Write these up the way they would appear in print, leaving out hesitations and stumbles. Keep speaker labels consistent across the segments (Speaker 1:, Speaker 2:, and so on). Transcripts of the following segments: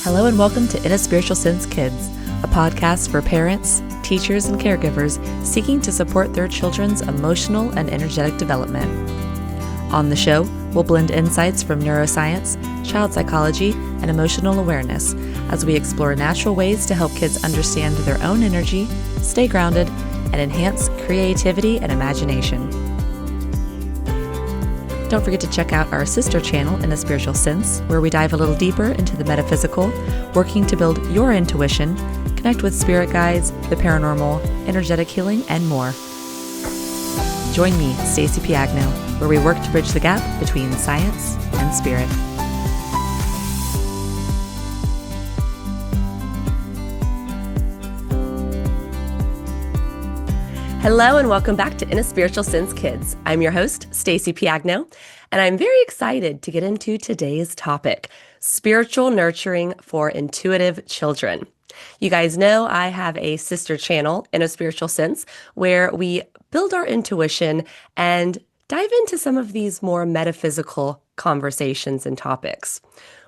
Speaker 1: Hello and welcome to In a Spiritual Sense Kids, a podcast for parents, teachers, and caregivers seeking to support their children's emotional and energetic development. On the show, we'll blend insights from neuroscience, child psychology, and emotional awareness as we explore natural ways to help kids understand their own energy, stay grounded, and enhance creativity and imagination. Don't forget to check out our sister channel, In a Spiritual Sense, where we dive a little deeper into the metaphysical, working to build your intuition, connect with spirit guides, the paranormal, energetic healing, and more. Join me, Stacey Piagno, where we work to bridge the gap between science and spirit. Hello and welcome back to In a Spiritual Sense Kids. I'm your host, Stacey Piagno, and I'm very excited to get into today's topic, spiritual nurturing for intuitive children. You guys know I have a sister channel, In a Spiritual Sense, where we build our intuition and dive into some of these more metaphysical conversations and topics.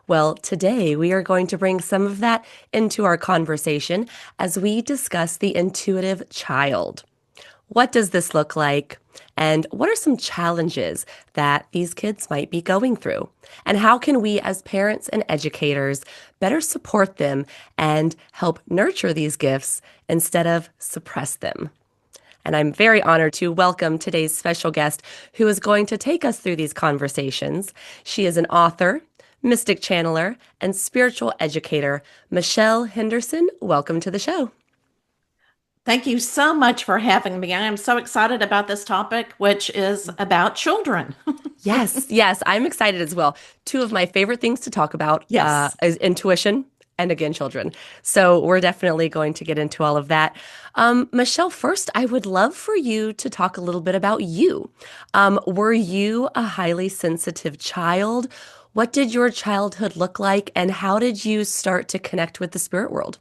Speaker 1: Well, today we are going to bring some of that into our conversation as we discuss the intuitive child. What does this look like? And what are some challenges that these kids might be going through? And how can we as parents and educators better support them and help nurture these gifts instead of suppress them? And I'm very honored to welcome today's special guest who is going to take us through these conversations. She is an author, mystic channeler, and spiritual educator, Michelle Henderson. Welcome to the show.
Speaker 2: Thank you so much for having me. I am so excited about this topic, which is about children.
Speaker 1: Yes, I'm excited as well. Two of my favorite things to talk about is intuition and, again, children. So we're definitely going to get into all of that. Michelle, first, I would love for you to talk a little bit about you. Were you a highly sensitive child? What did your childhood look like? And how did you start to connect with the spirit world?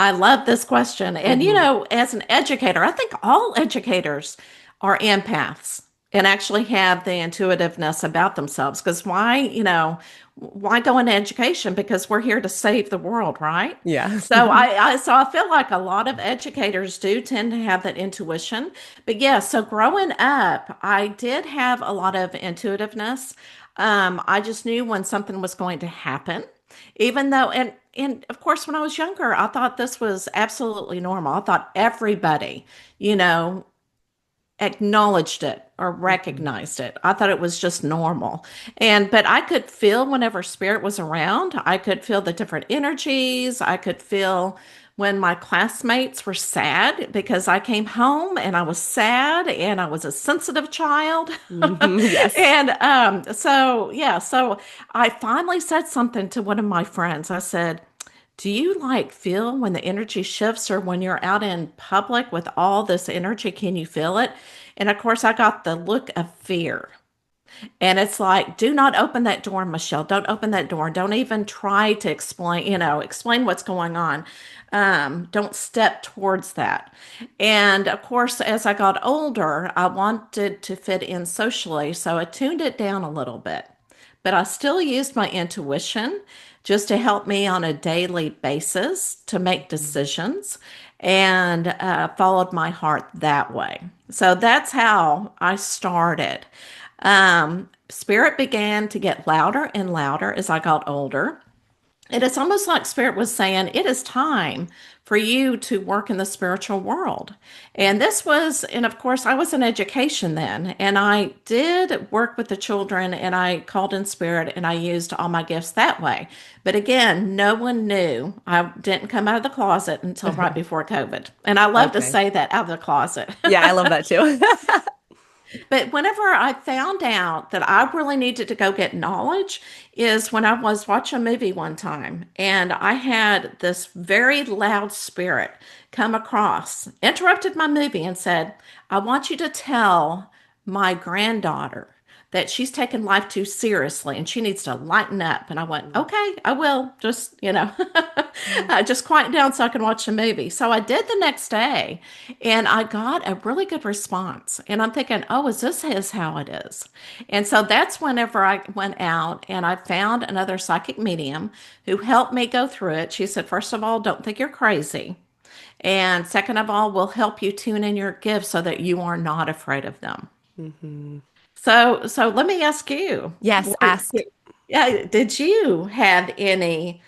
Speaker 2: I love this question. And, as an educator, I think all educators are empaths and actually have the intuitiveness about themselves. Because why go into education? Because we're here to save the world, right?
Speaker 1: Yeah.
Speaker 2: So I feel like a lot of educators do tend to have that intuition. But yeah, so growing up, I did have a lot of intuitiveness. I just knew when something was going to happen, even though, and of course, when I was younger, I thought this was absolutely normal. I thought everybody, acknowledged it or recognized it. I thought it was just normal. But I could feel whenever spirit was around, I could feel the different energies. I could feel when my classmates were sad because I came home and I was sad and I was a sensitive child.
Speaker 1: Yes.
Speaker 2: So I finally said something to one of my friends. I said, do you feel when the energy shifts or when you're out in public with all this energy, can you feel it? And of course, I got the look of fear. And it's like, do not open that door, Michelle. Don't open that door. Don't even try to explain what's going on. Don't step towards that. And of course, as I got older, I wanted to fit in socially. So I tuned it down a little bit. But I still used my intuition just to help me on a daily basis to make decisions and followed my heart that way. So that's how I started. Spirit began to get louder and louder as I got older. And it's almost like spirit was saying, it is time for you to work in the spiritual world. And of course, I was in education then, and I did work with the children, and I called in spirit, and I used all my gifts that way. But again, no one knew. I didn't come out of the closet until right before COVID. And I love to say that, out of the closet.
Speaker 1: Yeah, I love that too.
Speaker 2: But whenever I found out that I really needed to go get knowledge is when I was watching a movie one time, and I had this very loud spirit come across, interrupted my movie and said, I want you to tell my granddaughter that she's taking life too seriously and she needs to lighten up. And I went, okay, I will just,
Speaker 1: Yeah.
Speaker 2: just quiet down so I can watch a movie. So I did the next day and I got a really good response. And I'm thinking, oh, is how it is? And so that's whenever I went out and I found another psychic medium who helped me go through it. She said, first of all, don't think you're crazy. And second of all, we'll help you tune in your gifts so that you are not afraid of them.
Speaker 1: Hmm.
Speaker 2: So let me ask you,
Speaker 1: Yes, ask.
Speaker 2: yeah, did you have any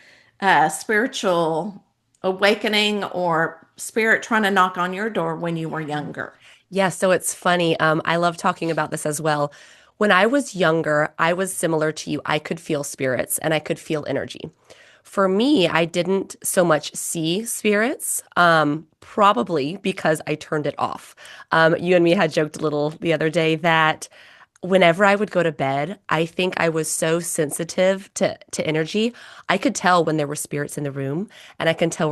Speaker 2: spiritual awakening or spirit trying to knock on your door when you were younger?
Speaker 1: Yeah, so it's funny. I love talking about this as well. When I was younger, I was similar to you. I could feel spirits and I could feel energy. For me, I didn't so much see spirits, probably because I turned it off. You and me had joked a little the other day that whenever I would go to bed, I think I was so sensitive to energy. I could tell when there were spirits in the room, and I can tell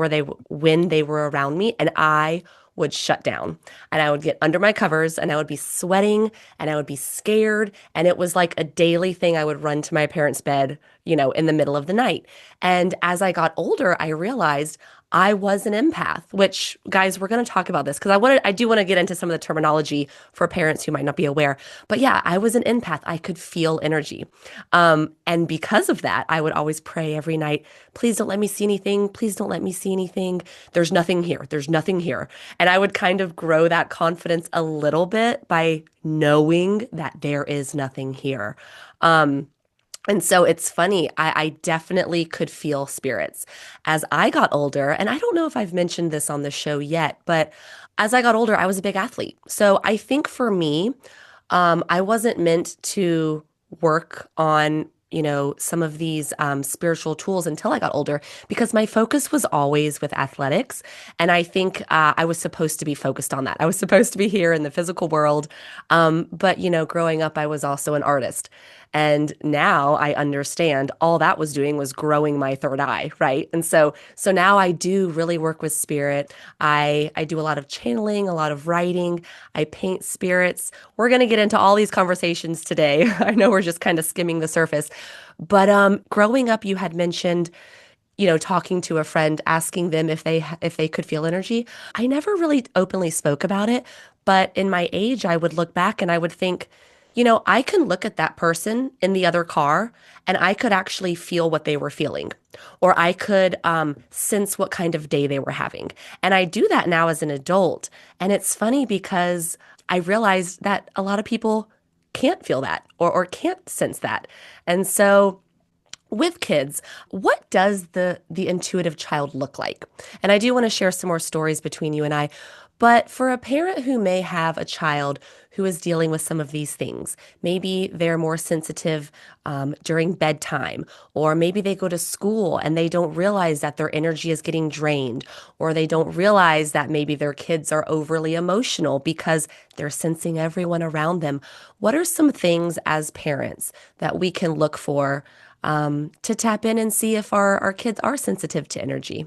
Speaker 1: when they were around me, and I would shut down. And I would get under my covers, and I would be sweating, and I would be scared, and it was like a daily thing. I would run to my parents' bed, in the middle of the night. And as I got older, I realized I was an empath, which guys, we're going to talk about this because I do want to get into some of the terminology for parents who might not be aware. But yeah, I was an empath. I could feel energy. And because of that, I would always pray every night, please don't let me see anything. Please don't let me see anything. There's nothing here. There's nothing here. And I would kind of grow that confidence a little bit by knowing that there is nothing here. Um, and so it's funny, I definitely could feel spirits. As I got older, and I don't know if I've mentioned this on the show yet, but as I got older, I was a big athlete. So I think for me, I wasn't meant to work on, some of these spiritual tools until I got older because my focus was always with athletics. And I think I was supposed to be focused on that. I was supposed to be here in the physical world. But, growing up, I was also an artist. And now I understand all that was doing was growing my third eye, right? And so now I do really work with spirit. I do a lot of channeling, a lot of writing. I paint spirits. We're going to get into all these conversations today. I know we're just kind of skimming the surface. But growing up, you had mentioned, talking to a friend, asking them if they could feel energy. I never really openly spoke about it, but in my age, I would look back and I would think, I can look at that person in the other car and I could actually feel what they were feeling, or I could sense what kind of day they were having. And I do that now as an adult. And it's funny because I realized that a lot of people can't feel that or can't sense that. And so with kids, what does the intuitive child look like? And I do want to share some more stories between you and I. But for a parent who may have a child who is dealing with some of these things, maybe they're more sensitive during bedtime, or maybe they go to school and they don't realize that their energy is getting drained, or they don't realize that maybe their kids are overly emotional because they're sensing everyone around them. What are some things as parents that we can look for to tap in and see if our kids are sensitive to energy?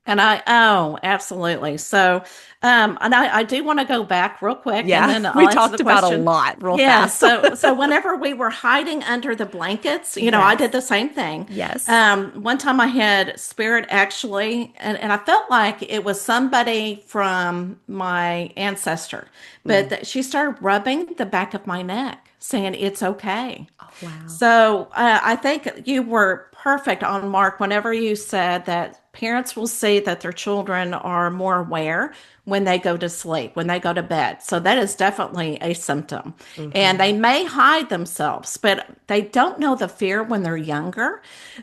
Speaker 2: Oh, absolutely. So, and I do want to go back real quick and
Speaker 1: Yeah,
Speaker 2: then
Speaker 1: we
Speaker 2: I'll answer the
Speaker 1: talked about a
Speaker 2: question.
Speaker 1: lot real
Speaker 2: Yeah.
Speaker 1: fast.
Speaker 2: So whenever we were hiding under the blankets, I did
Speaker 1: Yes.
Speaker 2: the same thing.
Speaker 1: Yes.
Speaker 2: One time I had spirit actually, and I felt like it was somebody from my ancestor, but
Speaker 1: Mm.
Speaker 2: she started rubbing the back of my neck saying, it's okay.
Speaker 1: Oh, wow.
Speaker 2: So I think you were perfect on mark whenever you said that parents will see that their children are more aware when they go to sleep, when they go to bed. So that is definitely a symptom. And they
Speaker 1: Hmm.
Speaker 2: may hide themselves, but they don't know the fear when they're younger.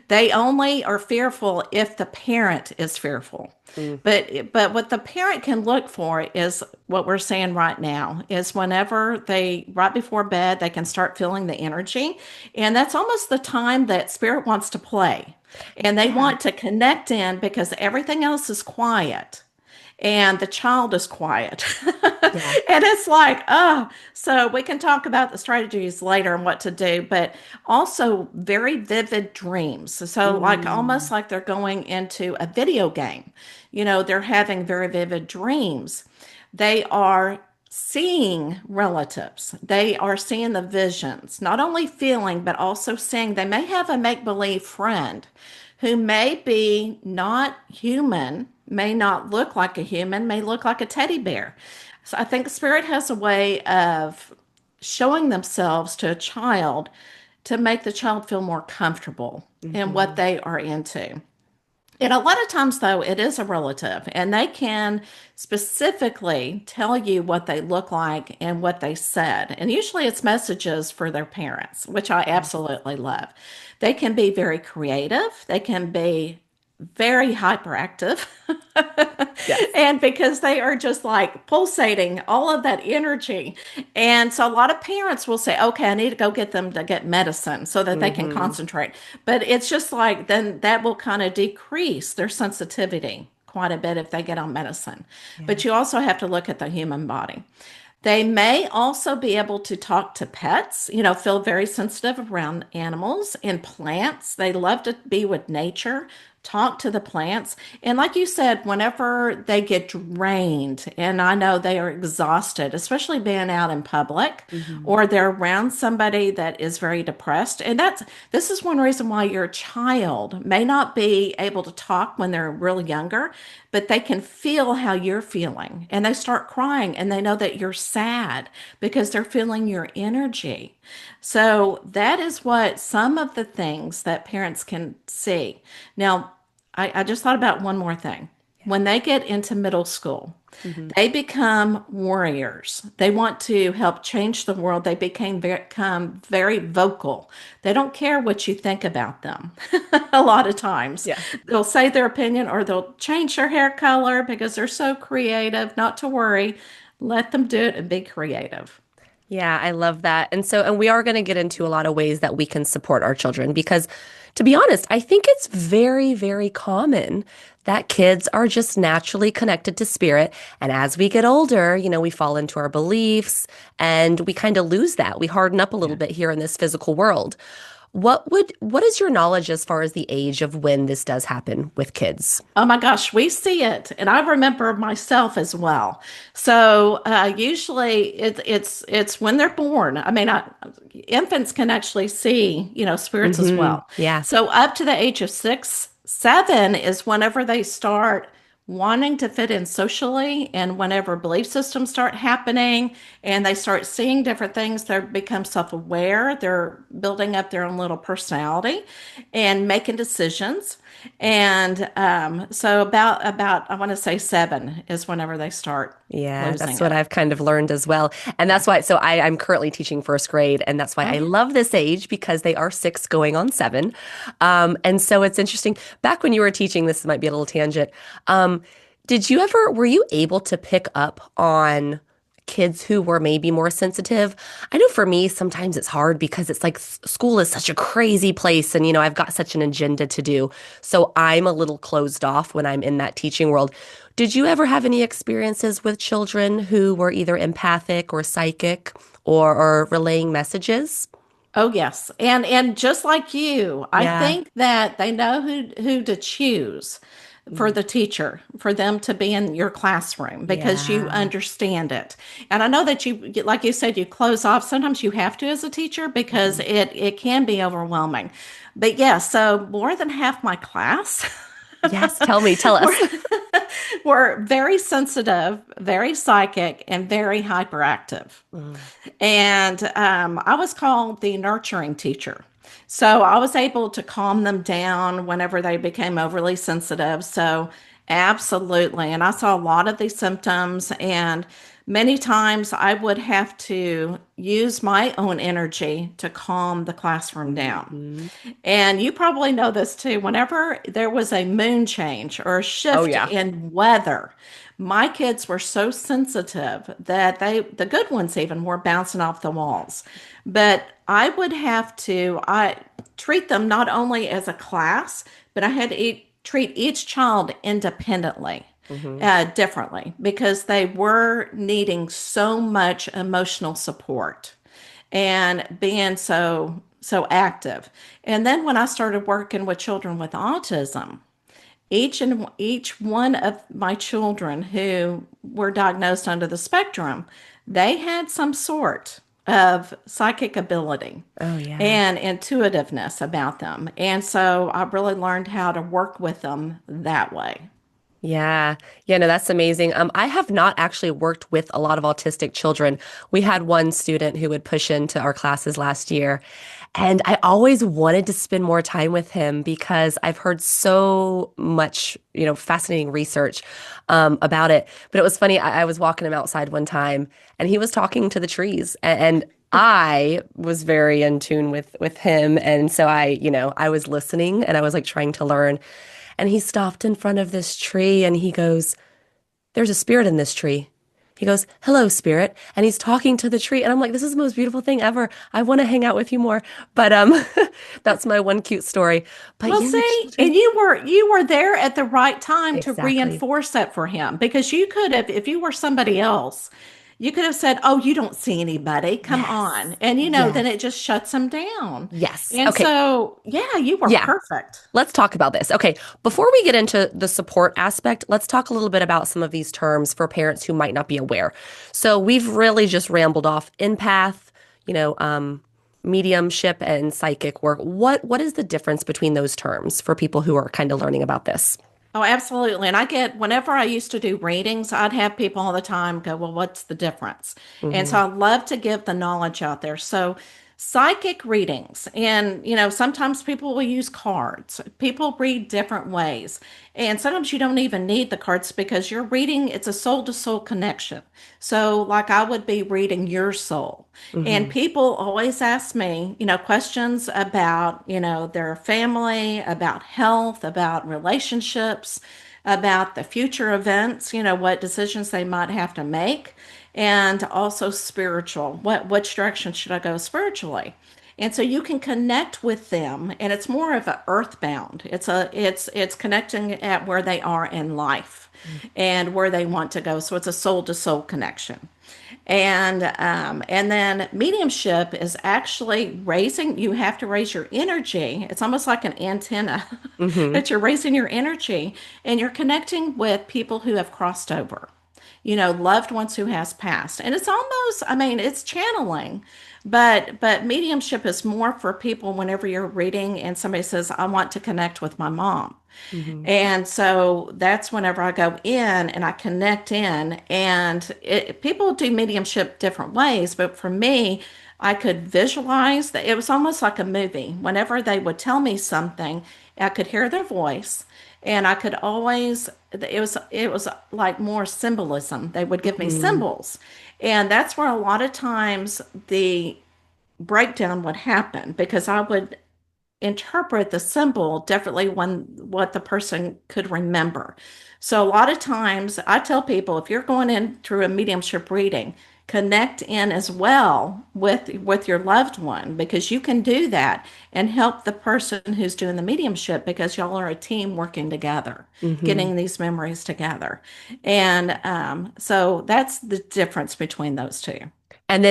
Speaker 2: They only are fearful if the parent is fearful.
Speaker 1: Mm.
Speaker 2: But what the parent can look for is what we're saying right now is whenever they right before bed they can start feeling the energy, and that's almost the time that spirit wants to play, and they
Speaker 1: Yeah.
Speaker 2: want to connect in because everything else is quiet and the child is quiet.
Speaker 1: Yeah.
Speaker 2: And it's like, oh, so we can talk about the strategies later and what to do, but also very vivid dreams. So, like
Speaker 1: Mm.
Speaker 2: almost like they're going into a video game, they're having very vivid dreams. They are seeing relatives. They are seeing the visions, not only feeling, but also seeing. They may have a make believe friend who may be not human, may not look like a human, may look like a teddy bear. So I think spirit has a way of showing themselves to a child to make the child feel more comfortable in what
Speaker 1: Hmm.
Speaker 2: they are into. And a lot of times, though, it is a relative, and they can specifically tell you what they look like and what they said. And usually it's messages for their parents, which I absolutely love. They can be very creative, they can be very hyperactive.
Speaker 1: Yes.
Speaker 2: And because they are just like pulsating all of that energy. And so a lot of parents will say, okay, I need to go get them to get medicine so that they can
Speaker 1: Hmm.
Speaker 2: concentrate. But it's just like then that will kind of decrease their sensitivity quite a bit if they get on medicine.
Speaker 1: Yeah.
Speaker 2: But you also have to look at the human body. They may also be able to talk to pets, feel very sensitive around animals and plants. They love to be with nature, talk to the plants. And like you said, whenever they get drained, and I know they are exhausted, especially being out in public,
Speaker 1: Hmm.
Speaker 2: or they're around somebody that is very depressed. And this is one reason why your child may not be able to talk when they're really younger, but they can feel how you're feeling and they start crying and they know that you're sad because they're feeling your energy. So that is what some of the things that parents can see. Now, I just thought about one more thing. When they get into middle school,
Speaker 1: Hmm.
Speaker 2: they become warriors. They want to help change the world. Become very vocal. They don't care what you think about them. A lot of times,
Speaker 1: Yeah.
Speaker 2: they'll say their opinion or they'll change their hair color because they're so creative. Not to worry. Let them do it and be creative.
Speaker 1: Yeah, I love that. And we are going to get into a lot of ways that we can support our children because, to be honest, I think it's very, very common that kids are just naturally connected to spirit. And as we get older, we fall into our beliefs and we kind of lose that. We harden up a little
Speaker 2: Yeah.
Speaker 1: bit here in this physical world. What is your knowledge as far as the age of when this does happen with kids?
Speaker 2: Oh my gosh, we see it, and I remember myself as well. So usually it's when they're born. I mean, infants can actually see, spirits as
Speaker 1: Hmm.
Speaker 2: well.
Speaker 1: Yeah.
Speaker 2: So up to the age of 6, 7 is whenever they start wanting to fit in socially, and whenever belief systems start happening, and they start seeing different things, they become self-aware. They're building up their own little personality, and making decisions. And so about I want to say 7 is whenever they start
Speaker 1: Yeah,
Speaker 2: losing
Speaker 1: that's what
Speaker 2: it.
Speaker 1: I've kind of learned as well. And
Speaker 2: Yeah.
Speaker 1: that's why, so I'm currently teaching first grade, and that's why I
Speaker 2: Okay.
Speaker 1: love this age because they are 6 going on 7. And so it's interesting. Back when you were teaching, this might be a little tangent. Um, were you able to pick up on kids who were maybe more sensitive? I know for me, sometimes it's hard because it's like school is such a crazy place, and I've got such an agenda to do. So I'm a little closed off when I'm in that teaching world. Did you ever have any experiences with children who were either empathic or psychic or relaying messages?
Speaker 2: Oh yes. And just like you, I
Speaker 1: Yeah.
Speaker 2: think that they know who to choose for
Speaker 1: Mm.
Speaker 2: the teacher, for them to be in your classroom because you
Speaker 1: Yeah.
Speaker 2: understand it. And I know that you, like you said, you close off. Sometimes you have to as a teacher because
Speaker 1: Mhm.
Speaker 2: it can be overwhelming. But yeah, so more than half my class
Speaker 1: Yes. Tell
Speaker 2: were
Speaker 1: us.
Speaker 2: were very sensitive, very psychic, and very hyperactive.
Speaker 1: Mm.
Speaker 2: And I was called the nurturing teacher. So I was able to calm them down whenever they became overly sensitive. So, absolutely. And I saw a lot of these symptoms, and many times I would have to use my own energy to calm the classroom down.
Speaker 1: Mhm.
Speaker 2: And you probably know this too. Whenever there was a moon change or a
Speaker 1: Oh,
Speaker 2: shift
Speaker 1: yeah.
Speaker 2: in weather, my kids were so sensitive that the good ones even, were bouncing off the walls. But I would have to, I treat them not only as a class, but I had to treat each child independently,
Speaker 1: Hmm.
Speaker 2: differently, because they were needing so much emotional support and being so active. And then when I started working with children with autism, each one of my children who were diagnosed under the spectrum, they had some sort of psychic ability
Speaker 1: Oh, yeah.
Speaker 2: and intuitiveness about them. And so I really learned how to work with them that way.
Speaker 1: Yeah. Yeah, no, that's amazing. I have not actually worked with a lot of autistic children. We had one student who would push into our classes last year, and I always wanted to spend more time with him because I've heard so much, fascinating research about it. But it was funny. I was walking him outside one time, and he was talking to the trees, and I was very in tune with him, and so I was listening, and I was like trying to learn. And he stopped in front of this tree and he goes, "There's a spirit in this tree." He goes, "Hello, spirit." And he's talking to the tree. And I'm like, this is the most beautiful thing ever. I want to hang out with you more. But that's my one cute story. But
Speaker 2: Well,
Speaker 1: yeah, the
Speaker 2: see,
Speaker 1: children.
Speaker 2: and you were there at the right time to
Speaker 1: Exactly.
Speaker 2: reinforce that for him because you could have, if you were somebody else, you could have said, "Oh, you don't see anybody. Come
Speaker 1: Yes.
Speaker 2: on." And then
Speaker 1: Yes.
Speaker 2: it just shuts him down.
Speaker 1: Yes.
Speaker 2: And
Speaker 1: Okay.
Speaker 2: so, yeah, you were
Speaker 1: Yeah.
Speaker 2: perfect.
Speaker 1: Let's talk about this. Okay, before we get into the support aspect, let's talk a little bit about some of these terms for parents who might not be aware. So we've really just rambled off empath, you know, um, mediumship and psychic work. What is the difference between those terms for people who are kind of learning about this?
Speaker 2: Oh, absolutely. And whenever I used to do readings, I'd have people all the time go, "Well, what's the difference?" And so
Speaker 1: Hmm.
Speaker 2: I love to give the knowledge out there. So, psychic readings, and sometimes people will use cards. People read different ways. And sometimes you don't even need the cards because you're reading, it's a soul to soul connection. So, like I would be reading your soul. And
Speaker 1: Hmm.
Speaker 2: people always ask me, questions about, their family, about health, about relationships, about the future events, what decisions they might have to make, and also spiritual. Which direction should I go spiritually? And so you can connect with them, and it's more of a earthbound. It's connecting at where they are in life and where they want to go. So it's a soul to soul connection. And then mediumship is actually raising, you have to raise your energy. It's almost like an antenna
Speaker 1: Hmm.
Speaker 2: that you're raising your energy and you're connecting with people who have crossed over, loved ones who has passed. And it's almost, I mean, it's channeling, but mediumship is more for people whenever you're reading and somebody says, "I want to connect with my mom."
Speaker 1: Hmm.
Speaker 2: And so that's whenever I go in and I connect in, and people do mediumship different ways, but for me, I could visualize that it was almost like a movie. Whenever they would tell me something, I could hear their voice, and I could always, it was like more symbolism. They would give me
Speaker 1: Hmm.
Speaker 2: symbols, and that's where a lot of times the breakdown would happen because I would interpret the symbol differently when what the person could remember. So a lot of times I tell people if you're going in through a mediumship reading, connect in as well with your loved one because you can do that and help the person who's doing the mediumship because y'all are a team working together,
Speaker 1: Hmm.
Speaker 2: getting these memories together. And so that's the difference between those two.
Speaker 1: And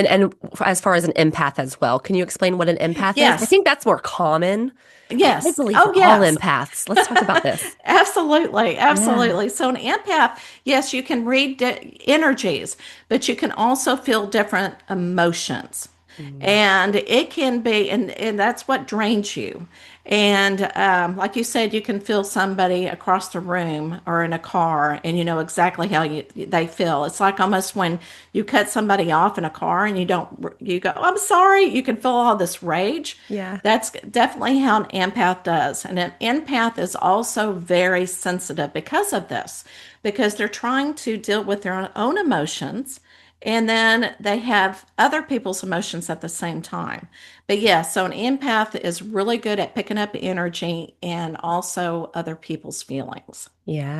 Speaker 1: as far as an empath as well, can you explain what an empath is? I
Speaker 2: Yes.
Speaker 1: think that's more common. I
Speaker 2: Yes.
Speaker 1: believe
Speaker 2: Oh,
Speaker 1: we're all
Speaker 2: yes.
Speaker 1: empaths. Let's talk about this.
Speaker 2: Absolutely.
Speaker 1: Yeah.
Speaker 2: Absolutely. So, an empath, yes, you can read energies, but you can also feel different emotions.
Speaker 1: Mm.
Speaker 2: And it can be, and that's what drains you. And like you said, you can feel somebody across the room or in a car, and you know exactly how they feel. It's like almost when you cut somebody off in a car and you go, "I'm sorry." You can feel all this rage.
Speaker 1: Yeah.
Speaker 2: That's definitely how an empath does. And an empath is also very sensitive because of this, because they're trying to deal with their own emotions and then they have other people's emotions at the same time. But yeah, so an empath is really good at picking up energy and also other people's feelings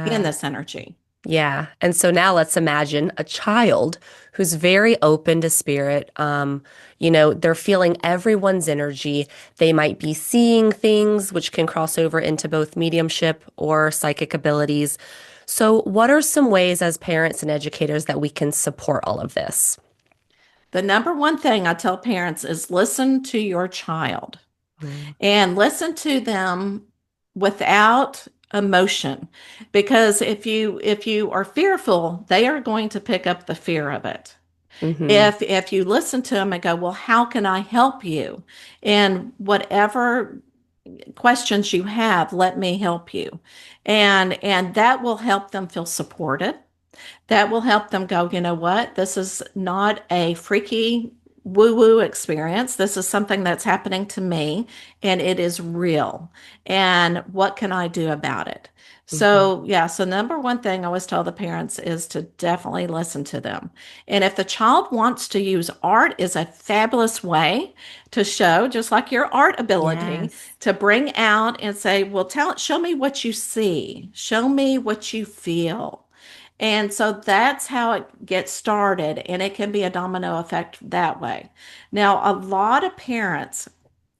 Speaker 2: in
Speaker 1: Yeah.
Speaker 2: this energy.
Speaker 1: Yeah. And so now let's imagine a child who's very open to spirit. They're feeling everyone's energy. They might be seeing things which can cross over into both mediumship or psychic abilities. So, what are some ways as parents and educators that we can support all of this?
Speaker 2: The number one thing I tell parents is listen to your child.
Speaker 1: Mm.
Speaker 2: And listen to them without emotion because if you are fearful they are going to pick up the fear of it,
Speaker 1: Mm-hmm.
Speaker 2: If you listen to them and go, well, how can I help you? And whatever questions you have, let me help you. And that will help them feel supported. That will help them go, you know what? This is not a freaky woo woo experience. This is something that's happening to me and it is real. And what can I do about it?
Speaker 1: Mm-hmm.
Speaker 2: So, yeah, so number one thing I always tell the parents is to definitely listen to them. And if the child wants to use art is a fabulous way to show, just like your art ability,
Speaker 1: Yes.
Speaker 2: to bring out and say, well, show me what you see, show me what you feel. And so that's how it gets started, and it can be a domino effect that way. Now, a lot of parents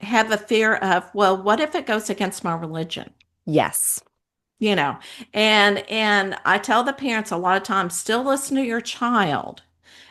Speaker 2: have a fear of, well, what if it goes against my religion?
Speaker 1: Yes.
Speaker 2: You know, and I tell the parents a lot of times, still listen to your child.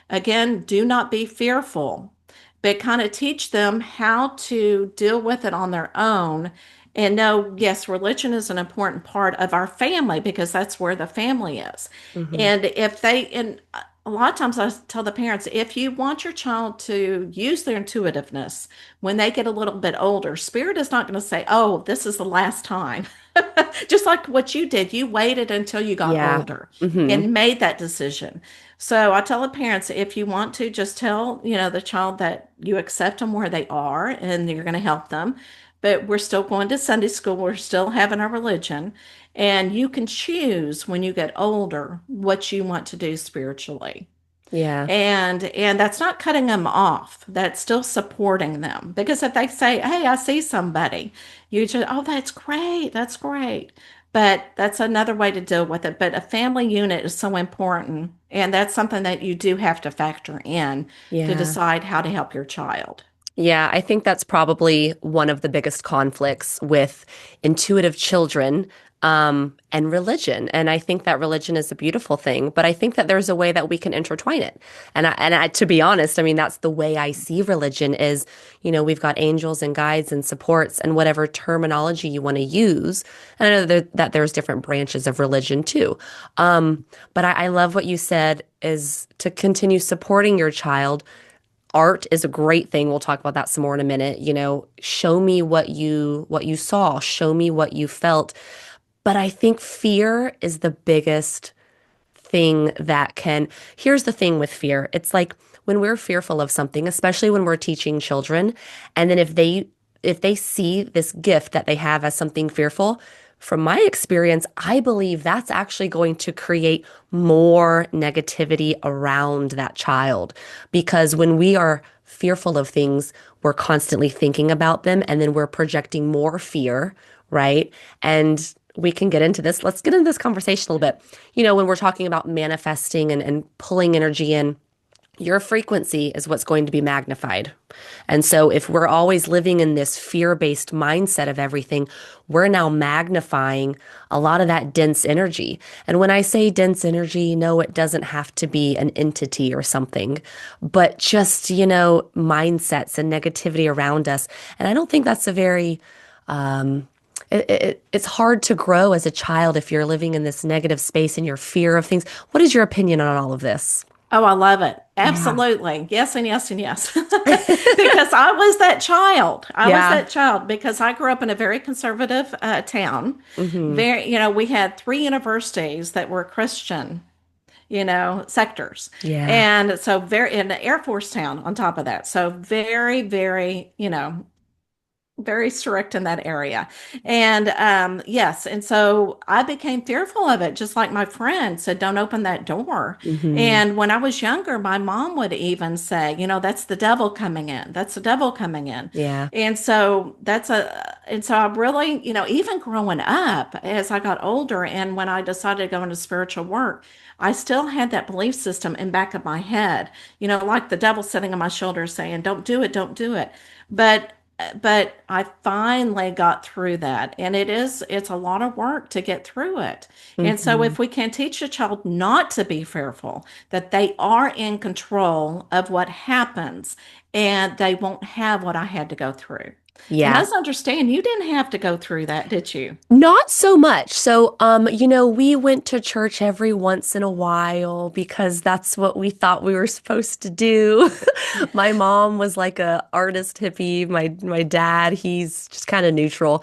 Speaker 2: Again, do not be fearful, but kind of teach them how to deal with it on their own. And know, yes, religion is an important part of our family because that's where the family is.
Speaker 1: Mm-hmm.
Speaker 2: And a lot of times I tell the parents, if you want your child to use their intuitiveness when they get a little bit older, spirit is not going to say, oh, this is the last time. Just like what you did, you waited until you got
Speaker 1: Yeah.
Speaker 2: older
Speaker 1: Mm-hmm.
Speaker 2: and made that decision. So I tell the parents, if you want to, just tell, the child that you accept them where they are and you're going to help them. But we're still going to Sunday school. We're still having our religion. And you can choose when you get older what you want to do spiritually.
Speaker 1: Yeah.
Speaker 2: And that's not cutting them off. That's still supporting them. Because if they say, "Hey, I see somebody," you just, "Oh, that's great. That's great." But that's another way to deal with it. But a family unit is so important, and that's something that you do have to factor in to
Speaker 1: Yeah.
Speaker 2: decide how to help your child.
Speaker 1: Yeah, I think that's probably one of the biggest conflicts with intuitive children, and religion. And I think that religion is a beautiful thing, but I think that there's a way that we can intertwine it. To be honest, I mean, that's the way I see religion is, we've got angels and guides and supports and whatever terminology you want to use. And I know that there's different branches of religion too. But I love what you said is to continue supporting your child. Art is a great thing. We'll talk about that some more in a minute. Show me what you saw, show me what you felt. But I think fear is the biggest thing that can. Here's the thing with fear. It's like when we're fearful of something, especially when we're teaching children, and then if they see this gift that they have as something fearful, from my experience, I believe that's actually going to create more negativity around that child. Because when we are fearful of things, we're constantly thinking about them and then we're projecting more fear, right? And we can get into this. Let's get into this conversation a little bit. When we're talking about manifesting and pulling energy in, your frequency is what's going to be magnified. And so if we're always living in this fear-based mindset of everything, we're now magnifying a lot of that dense energy. And when I say dense energy, no, it doesn't have to be an entity or something, but just, mindsets and negativity around us. And I don't think that's a very it's hard to grow as a child if you're living in this negative space and your fear of things. What is your opinion on all of this?
Speaker 2: Oh, I love it.
Speaker 1: Yeah.
Speaker 2: Absolutely. Yes, and yes, and yes. Because I was that child. I was
Speaker 1: Yeah.
Speaker 2: that child because I grew up in a very conservative town.
Speaker 1: Hmm.
Speaker 2: We had three universities that were Christian, sectors.
Speaker 1: Yeah.
Speaker 2: And so very in the Air Force town on top of that. So very, very, very strict in that area. And yes, and so I became fearful of it, just like my friend said, don't open that door.
Speaker 1: Hmm.
Speaker 2: And when I was younger, my mom would even say, that's the devil coming in. That's the devil coming in.
Speaker 1: Yeah.
Speaker 2: And so I really, even growing up as I got older and when I decided to go into spiritual work, I still had that belief system in back of my head, like the devil sitting on my shoulder saying, don't do it, don't do it. But but I finally got through that. And it's a lot of work to get through it. And so
Speaker 1: Hmm.
Speaker 2: if we can teach a child not to be fearful, that they are in control of what happens and they won't have what I had to go through. And
Speaker 1: Yeah.
Speaker 2: let's understand, you didn't have to go through that, did you?
Speaker 1: Not so much. So, we went to church every once in a while because that's what we thought we were supposed to do. My mom was like a artist hippie. My dad, he's just kind of neutral.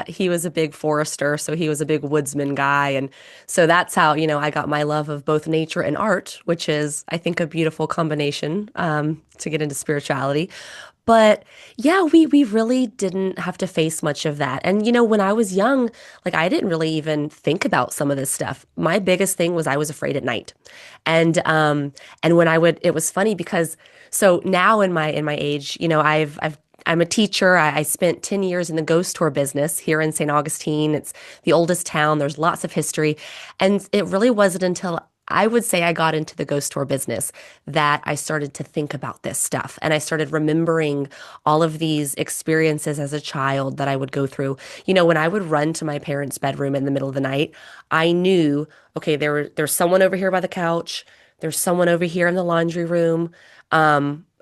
Speaker 1: He was a big forester, so he was a big woodsman guy, and so that's how, I got my love of both nature and art, which is, I think, a beautiful combination to get into spirituality. But yeah, we really didn't have to face much of that. And when I was young, like I didn't really even think about some of this stuff. My biggest thing was I was afraid at night. And when it was funny because so now in my age, I'm a teacher. I spent 10 years in the ghost tour business here in St. Augustine. It's the oldest town. There's lots of history. And it really wasn't until I would say I got into the ghost tour business that I started to think about this stuff. And I started remembering all of these experiences as a child that I would go through. When I would run to my parents' bedroom in the middle of the night, I knew, okay, there's someone over here by the couch. There's someone over here in the laundry room.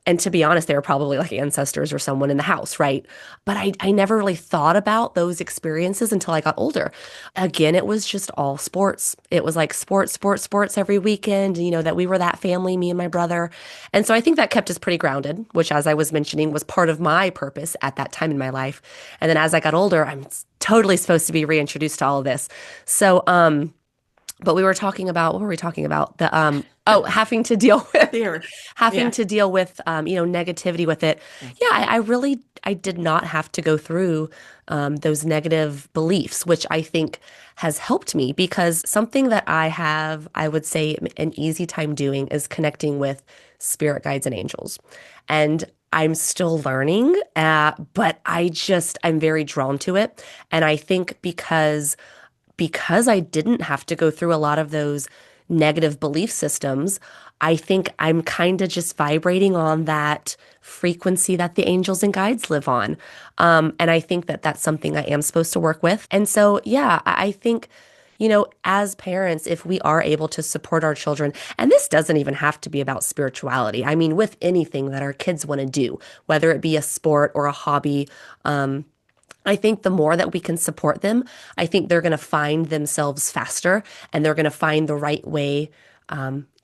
Speaker 1: And to be honest, they were probably like ancestors or someone in the house, right? But I never really thought about those experiences until I got older. Again, it was just all sports. It was like sports, sports, sports every weekend, that we were that family, me and my brother. And so I think that kept us pretty grounded, which, as I was mentioning, was part of my purpose at that time in my life. And then as I got older, I'm totally supposed to be reintroduced to all of this. So, but we were talking about, what were we talking about? Having to deal with
Speaker 2: There.
Speaker 1: having
Speaker 2: Yeah.
Speaker 1: to deal with negativity with it.
Speaker 2: Yeah.
Speaker 1: Yeah, I did not have to go through those negative beliefs, which I think has helped me because something that I would say an easy time doing is connecting with spirit guides and angels. And I'm still learning, but I'm very drawn to it. And I think because I didn't have to go through a lot of those negative belief systems, I think I'm kind of just vibrating on that frequency that the angels and guides live on. And I think that that's something I am supposed to work with. And so, yeah, I think, as parents, if we are able to support our children, and this doesn't even have to be about spirituality. I mean, with anything that our kids want to do, whether it be a sport or a hobby, I think the more that we can support them, I think they're going to find themselves faster and they're going to find the right way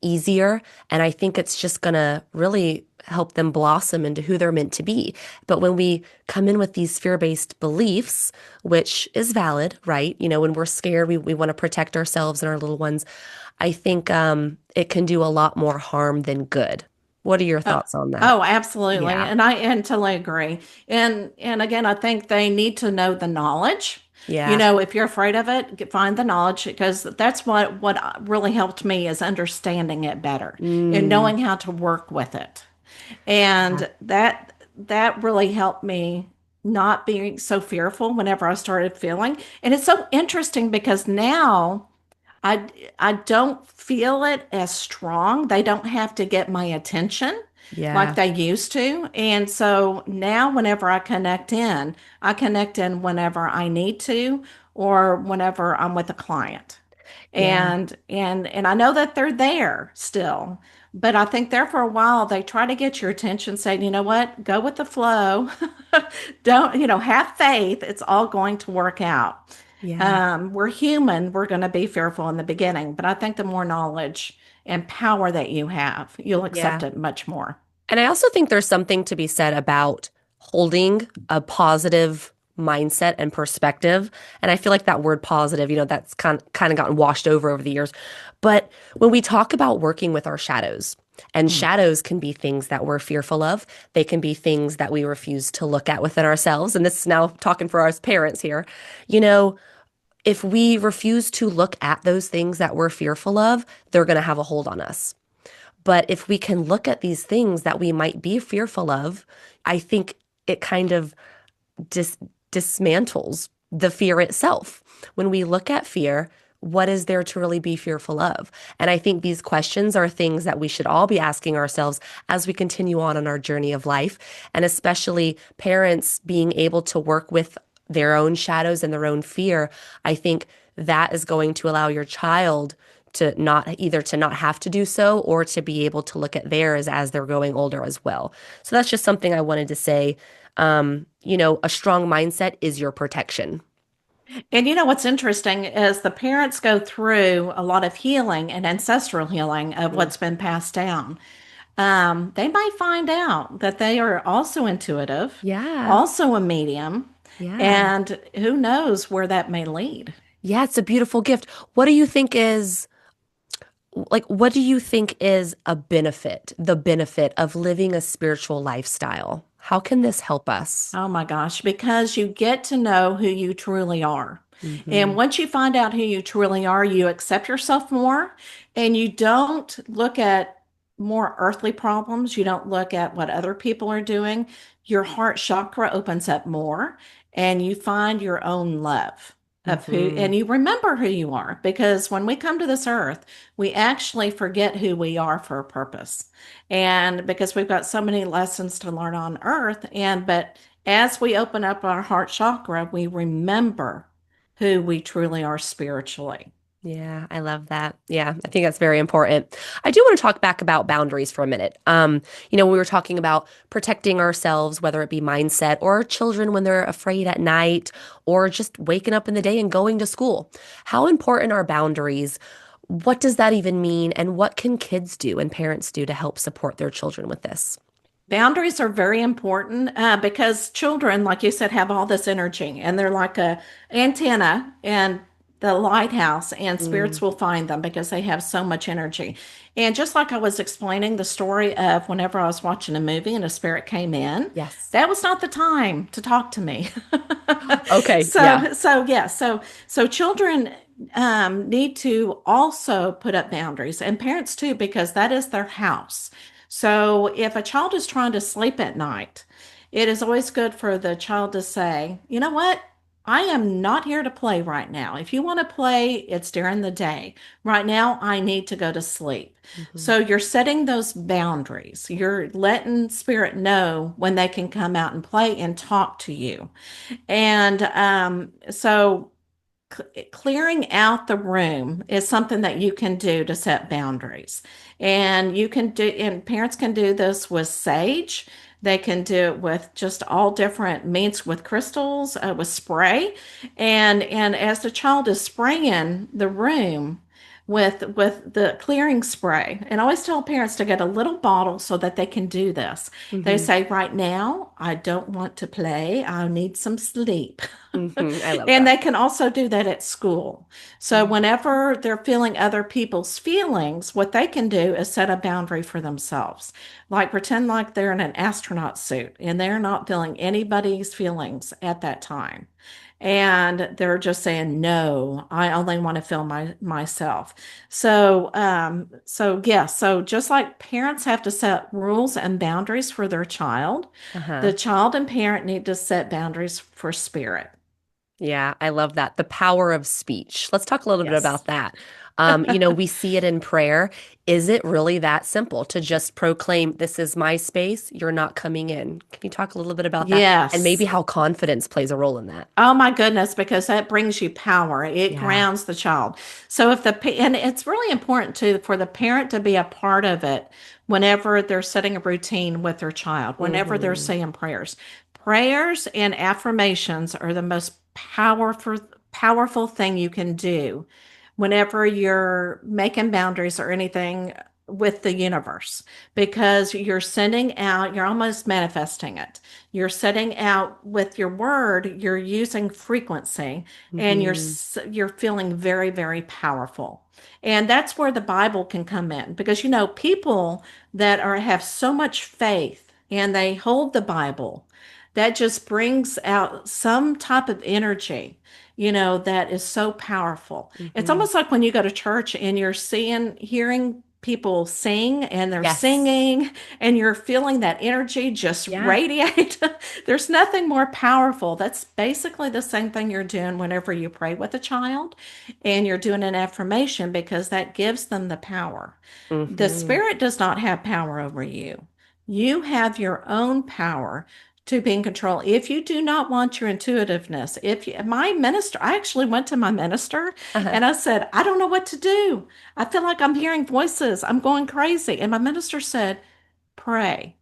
Speaker 1: easier. And I think it's just going to really help them blossom into who they're meant to be. But when we come in with these fear-based beliefs, which is valid, right? When we're scared, we want to protect ourselves and our little ones. I think it can do a lot more harm than good. What are your
Speaker 2: Oh,
Speaker 1: thoughts on that?
Speaker 2: oh, absolutely.
Speaker 1: Yeah.
Speaker 2: And totally agree. And again, I think they need to know the knowledge.
Speaker 1: Yeah.
Speaker 2: If you're afraid of it, find the knowledge because that's what really helped me is understanding it better and
Speaker 1: Mm,
Speaker 2: knowing how to work with it.
Speaker 1: yeah.
Speaker 2: And that really helped me not being so fearful whenever I started feeling. And it's so interesting because now I I don't feel it as strong. They don't have to get my attention like
Speaker 1: Yeah.
Speaker 2: they used to. And so now whenever I connect in whenever I need to or whenever I'm with a client.
Speaker 1: Yeah.
Speaker 2: And I know that they're there still. But I think there for a while they try to get your attention saying, you know what, go with the flow. Don't, have faith. It's all going to work out.
Speaker 1: Yeah.
Speaker 2: We're human. We're going to be fearful in the beginning, but I think the more knowledge and power that you have, you'll accept
Speaker 1: Yeah.
Speaker 2: it much more.
Speaker 1: And I also think there's something to be said about holding a positive mindset and perspective. And I feel like that word positive, that's kind of gotten washed over the years. But when we talk about working with our shadows, and
Speaker 2: Mm.
Speaker 1: shadows can be things that we're fearful of. They can be things that we refuse to look at within ourselves. And this is now talking for us parents here. You know, if we refuse to look at those things that we're fearful of, they're going to have a hold on us. But if we can look at these things that we might be fearful of, I think it kind of dis- dismantles the fear itself. When we look at fear, what is there to really be fearful of? And I think these questions are things that we should all be asking ourselves as we continue on our journey of life, and especially parents being able to work with their own shadows and their own fear. I think that is going to allow your child to not have to do so or to be able to look at theirs as they're growing older as well. So that's just something I wanted to say. A strong mindset is your protection.
Speaker 2: And you know what's interesting is the parents go through a lot of healing and ancestral healing of
Speaker 1: Mm.
Speaker 2: what's been passed down. They might find out that they are also intuitive,
Speaker 1: Yeah.
Speaker 2: also a medium,
Speaker 1: Yeah.
Speaker 2: and who knows where that may lead.
Speaker 1: Yeah, it's a beautiful gift. What do you think is what do you think is the benefit of living a spiritual lifestyle? How can this help us?
Speaker 2: Oh my gosh, because you get to know who you truly are.
Speaker 1: Hmm.
Speaker 2: And once you find out who you truly are, you accept yourself more and you don't look at more earthly problems. You don't look at what other people are doing. Your heart chakra opens up more and you find your own love of who,
Speaker 1: Hmm.
Speaker 2: and you remember who you are because when we come to this earth, we actually forget who we are for a purpose. And because we've got so many lessons to learn on earth, but as we open up our heart chakra, we remember who we truly are spiritually.
Speaker 1: Yeah, I love that. Yeah, I think that's very important. I do want to talk back about boundaries for a minute. We were talking about protecting ourselves, whether it be mindset or our children when they're afraid at night or just waking up in the day and going to school. How important are boundaries? What does that even mean? And what can kids do and parents do to help support their children with this?
Speaker 2: Boundaries are very important because children, like you said, have all this energy and they're like a antenna and the lighthouse, and
Speaker 1: Mm,
Speaker 2: spirits will find them because they have so much energy. And just like I was explaining the story of whenever I was watching a movie and a spirit came in,
Speaker 1: yes.
Speaker 2: that was not the time to talk to me.
Speaker 1: Okay. Yeah.
Speaker 2: So children need to also put up boundaries, and parents too, because that is their house. So if a child is trying to sleep at night, it is always good for the child to say, you know what? I am not here to play right now. If you want to play, it's during the day. Right now, I need to go to sleep.
Speaker 1: Hmm.
Speaker 2: So you're setting those boundaries. You're letting spirit know when they can come out and play and talk to you. And so clearing out the room is something that you can do to set boundaries. And you can do, and parents can do this with sage. They can do it with just all different means with crystals, with spray. And as the child is spraying the room with the clearing spray, and I always tell parents to get a little bottle so that they can do this. They
Speaker 1: Hmm.
Speaker 2: say, right now, I don't want to play. I need some sleep.
Speaker 1: Hmm. I love
Speaker 2: And
Speaker 1: that.
Speaker 2: they can also do that at school. So
Speaker 1: Mm.
Speaker 2: whenever they're feeling other people's feelings, what they can do is set a boundary for themselves. Like pretend like they're in an astronaut suit and they're not feeling anybody's feelings at that time. And they're just saying, no, I only want to feel myself. So just like parents have to set rules and boundaries for their child,
Speaker 1: Uh-huh.
Speaker 2: the child and parent need to set boundaries for spirit.
Speaker 1: Yeah, I love that. The power of speech. Let's talk a little bit
Speaker 2: Yes.
Speaker 1: about that. We see it in prayer. Is it really that simple to just proclaim, this is my space, you're not coming in? Can you talk a little bit about that? And maybe
Speaker 2: Yes.
Speaker 1: how confidence plays a role in that?
Speaker 2: Oh my goodness, because that brings you power. It
Speaker 1: Yeah.
Speaker 2: grounds the child. So and it's really important too for the parent to be a part of it whenever they're setting a routine with their child, whenever they're
Speaker 1: Hmm.
Speaker 2: saying prayers. Prayers and affirmations are the most powerful thing you can do whenever you're making boundaries or anything with the universe because you're sending out, you're almost manifesting it. You're setting out with your word, you're using frequency and
Speaker 1: Hmm.
Speaker 2: you're feeling very, very powerful. And that's where the Bible can come in because people that are have so much faith and they hold the Bible, that just brings out some type of energy, that is so powerful. It's
Speaker 1: Hmm.
Speaker 2: almost like when you go to church and you're hearing people sing and they're
Speaker 1: Yes.
Speaker 2: singing and you're feeling that energy just
Speaker 1: Yeah.
Speaker 2: radiate. There's nothing more powerful. That's basically the same thing you're doing whenever you pray with a child and you're doing an affirmation because that gives them the power. The
Speaker 1: Hmm.
Speaker 2: spirit does not have power over you. You have your own power to be in control. If you do not want your intuitiveness, my minister, I actually went to my minister
Speaker 1: Uh-huh.
Speaker 2: and I said, I don't know what to do. I feel like I'm hearing voices. I'm going crazy. And my minister said, pray.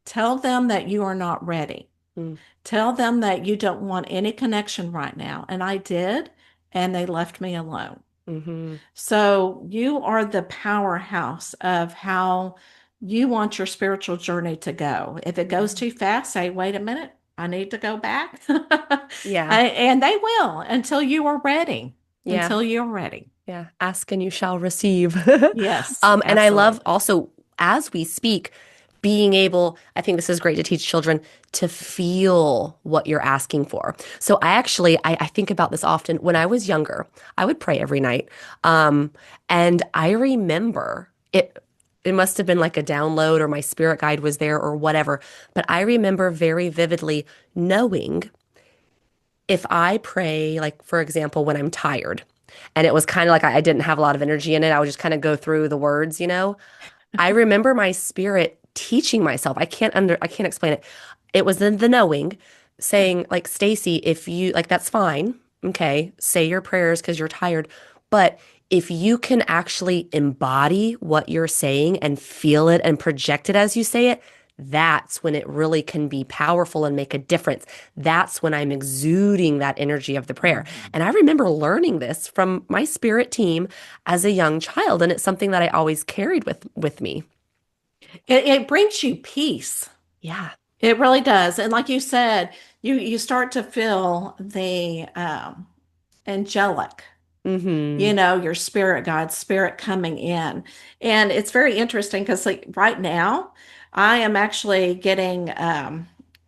Speaker 2: Tell them that you are not ready.
Speaker 1: Mm.
Speaker 2: Tell them that you don't want any connection right now. And I did, and they left me alone.
Speaker 1: Mm-hmm.
Speaker 2: So you are the powerhouse of how you want your spiritual journey to go. If it goes
Speaker 1: Yeah.
Speaker 2: too fast, say, wait a minute, I need to go back.
Speaker 1: Yeah.
Speaker 2: And they will until you are ready.
Speaker 1: Yeah.
Speaker 2: Until you're ready.
Speaker 1: Yeah. Ask and you shall receive.
Speaker 2: Yes,
Speaker 1: And I love
Speaker 2: absolutely.
Speaker 1: also as we speak, being able, I think this is great to teach children to feel what you're asking for. So I think about this often. When I was younger, I would pray every night. And I remember it must have been like a download or my spirit guide was there or whatever. But I remember very vividly knowing if I pray, like for example, when I'm tired, and it was kind of like I didn't have a lot of energy in it, I would just kind of go through the words, you know. I remember my spirit teaching myself. I can't explain it. It was in the knowing, saying like, Stacy, if you like, that's fine. Okay, say your prayers because you're tired. But if you can actually embody what you're saying and feel it and project it as you say it, that's when it really can be powerful and make a difference. That's when I'm exuding that energy of the prayer.
Speaker 2: Mhm.
Speaker 1: And I remember learning this from my spirit team as a young child, and it's something that I always carried with me.
Speaker 2: It brings you peace.
Speaker 1: Yeah.
Speaker 2: It really does. And like you said, you start to feel the angelic,
Speaker 1: Mm-hmm.
Speaker 2: your spirit guide, spirit coming in. And it's very interesting because like right now, I am actually getting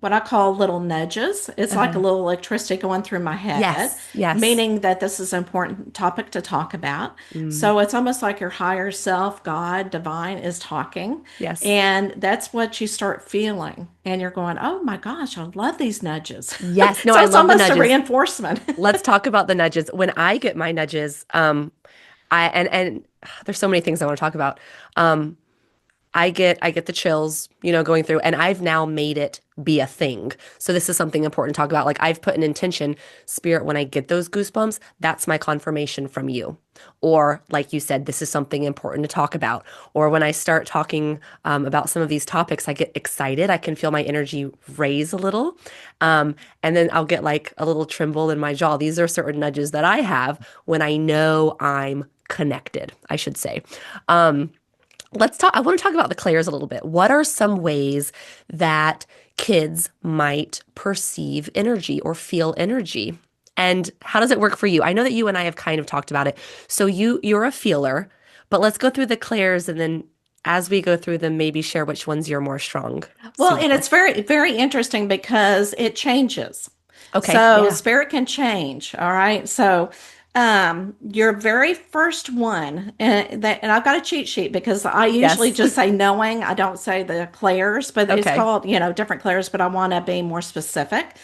Speaker 2: what I call little nudges. It's like a
Speaker 1: Uh-huh.
Speaker 2: little electricity going through my head,
Speaker 1: Yes. Yes.
Speaker 2: meaning that this is an important topic to talk about.
Speaker 1: Mm.
Speaker 2: So it's almost like your higher self, God, divine, is talking.
Speaker 1: Yes.
Speaker 2: And that's what you start feeling. And you're going, oh my gosh, I love these nudges.
Speaker 1: Yes. No,
Speaker 2: So
Speaker 1: I
Speaker 2: it's
Speaker 1: love the
Speaker 2: almost a
Speaker 1: nudges.
Speaker 2: reinforcement.
Speaker 1: Let's talk about the nudges. When I get my nudges, and there's so many things I want to talk about. Um, I get the chills, going through, and I've now made it be a thing. So this is something important to talk about. Like I've put an intention, spirit, when I get those goosebumps, that's my confirmation from you. Or like you said, this is something important to talk about. Or when I start talking about some of these topics, I get excited. I can feel my energy raise a little. And then I'll get like a little tremble in my jaw. These are certain nudges that I have when I know I'm connected, I should say. Um, Let's talk. I want to talk about the clairs a little bit. What are some ways that kids might perceive energy or feel energy? And how does it work for you? I know that you and I have kind of talked about it. So you're a feeler, but let's go through the clairs and then as we go through them, maybe share which ones you're more strong
Speaker 2: Well,
Speaker 1: suited
Speaker 2: and
Speaker 1: with.
Speaker 2: it's very, very interesting because it changes.
Speaker 1: Okay.
Speaker 2: So
Speaker 1: Yeah.
Speaker 2: spirit can change. All right. So your very first one, and I've got a cheat sheet because I usually
Speaker 1: Yes.
Speaker 2: just say knowing. I don't say the clairs, but it's
Speaker 1: Okay.
Speaker 2: called, different clairs, but I want to be more specific.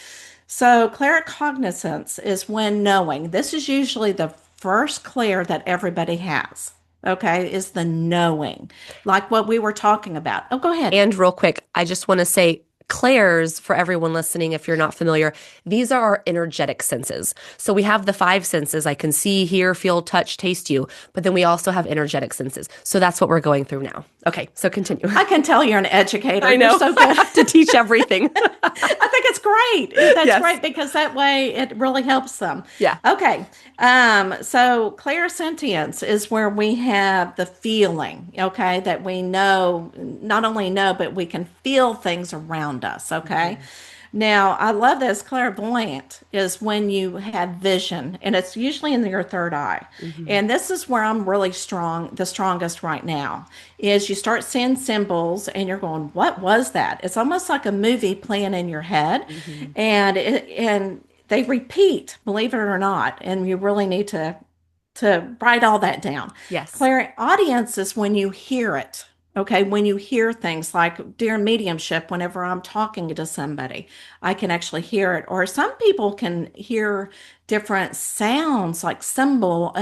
Speaker 2: So claircognizance is when knowing. This is usually the first clair that everybody has. Okay, is the knowing, like what we were talking about. Oh, go ahead.
Speaker 1: And real quick, I just want to say clairs for everyone listening, if you're not familiar, these are our energetic senses. So we have the five senses. I can see, hear, feel, touch, taste you, but then we also have energetic senses. So that's what we're going through now. Okay, so continue.
Speaker 2: I can tell you're an educator.
Speaker 1: I
Speaker 2: You're
Speaker 1: know.
Speaker 2: so
Speaker 1: I
Speaker 2: good.
Speaker 1: have to teach everything.
Speaker 2: I think it's great. That's
Speaker 1: Yes.
Speaker 2: great because that way it really helps them.
Speaker 1: Yeah.
Speaker 2: Okay. So clairsentience is where we have the feeling, okay, that we know, not only know, but we can feel things around us, okay?
Speaker 1: Mhm.
Speaker 2: Now, I love this. Clairvoyant is when you have vision, and it's usually in your third eye.
Speaker 1: Mhm.
Speaker 2: And this is where I'm really strong, the strongest right now, is you start seeing symbols and you're going, what was that? It's almost like a movie playing in your head.
Speaker 1: Mhm.
Speaker 2: And they repeat, believe it or not, and you really need to write all that down.
Speaker 1: Yes.
Speaker 2: Clairaudience is when you hear it. Okay, when you hear things like during mediumship, whenever I'm talking to somebody, I can actually hear it. Or some people can hear different sounds like symbol,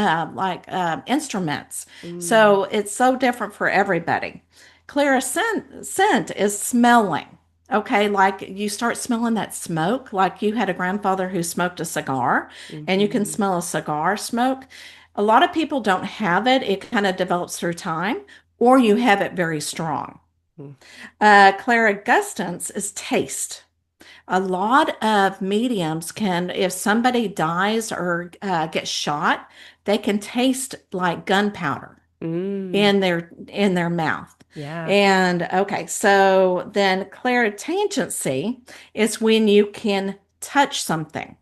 Speaker 2: instruments.
Speaker 1: Mm.
Speaker 2: So it's so different for everybody. Scent is smelling. Okay, like you start smelling that smoke, like you had a grandfather who smoked a cigar and you can
Speaker 1: Mhm.
Speaker 2: smell a cigar smoke. A lot of people don't have it. It kind of develops through time, or you have it very strong.
Speaker 1: Mm.
Speaker 2: Clairgustance is taste. A lot of mediums can, if somebody dies or gets shot, they can taste like gunpowder
Speaker 1: Mm,
Speaker 2: in their mouth.
Speaker 1: yeah.
Speaker 2: And okay, so then clairtangency is when you can touch something.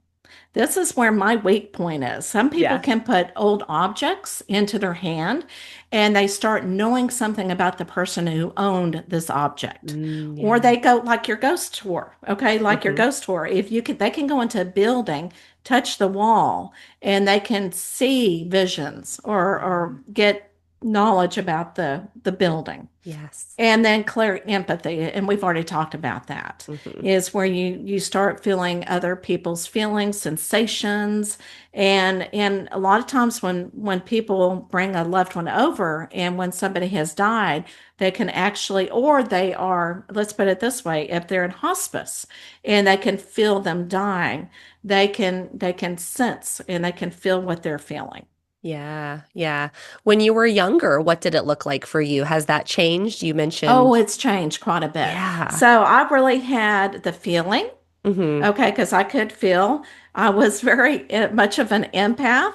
Speaker 2: This is where my weak point is. Some people
Speaker 1: Yeah.
Speaker 2: can put old objects into their hand and they start knowing something about the person who owned this object. Or
Speaker 1: Yeah.
Speaker 2: they go like your ghost tour, okay? Like your
Speaker 1: Hmm.
Speaker 2: ghost tour. If you can, they can go into a building, touch the wall, and they can see visions or get knowledge about the building.
Speaker 1: Yes.
Speaker 2: And then clear empathy, and we've already talked about that,
Speaker 1: Hmm.
Speaker 2: is where you start feeling other people's feelings, sensations, and a lot of times when people bring a loved one over, and when somebody has died, they can actually, or they are, let's put it this way, if they're in hospice and they can feel them dying, they can sense and they can feel what they're feeling.
Speaker 1: Yeah. Yeah. When you were younger, what did it look like for you? Has that changed? You
Speaker 2: Oh,
Speaker 1: mentioned,
Speaker 2: it's changed quite a bit.
Speaker 1: yeah.
Speaker 2: So I really had the feeling.
Speaker 1: Hmm.
Speaker 2: Okay, because I could feel. I was very much of an empath.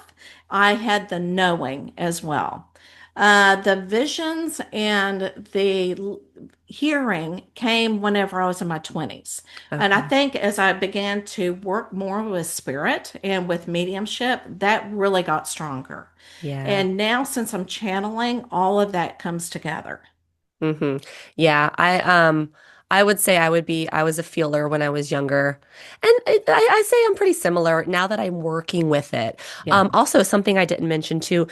Speaker 2: I had the knowing as well. The visions and the hearing came whenever I was in my 20s. And I
Speaker 1: Okay.
Speaker 2: think as I began to work more with spirit and with mediumship, that really got stronger.
Speaker 1: Yeah.
Speaker 2: And now, since I'm channeling, all of that comes together.
Speaker 1: Hmm. Yeah, I would say I was a feeler when I was younger. And I say I'm pretty similar now that I'm working with it.
Speaker 2: Yeah.
Speaker 1: Also something I didn't mention too,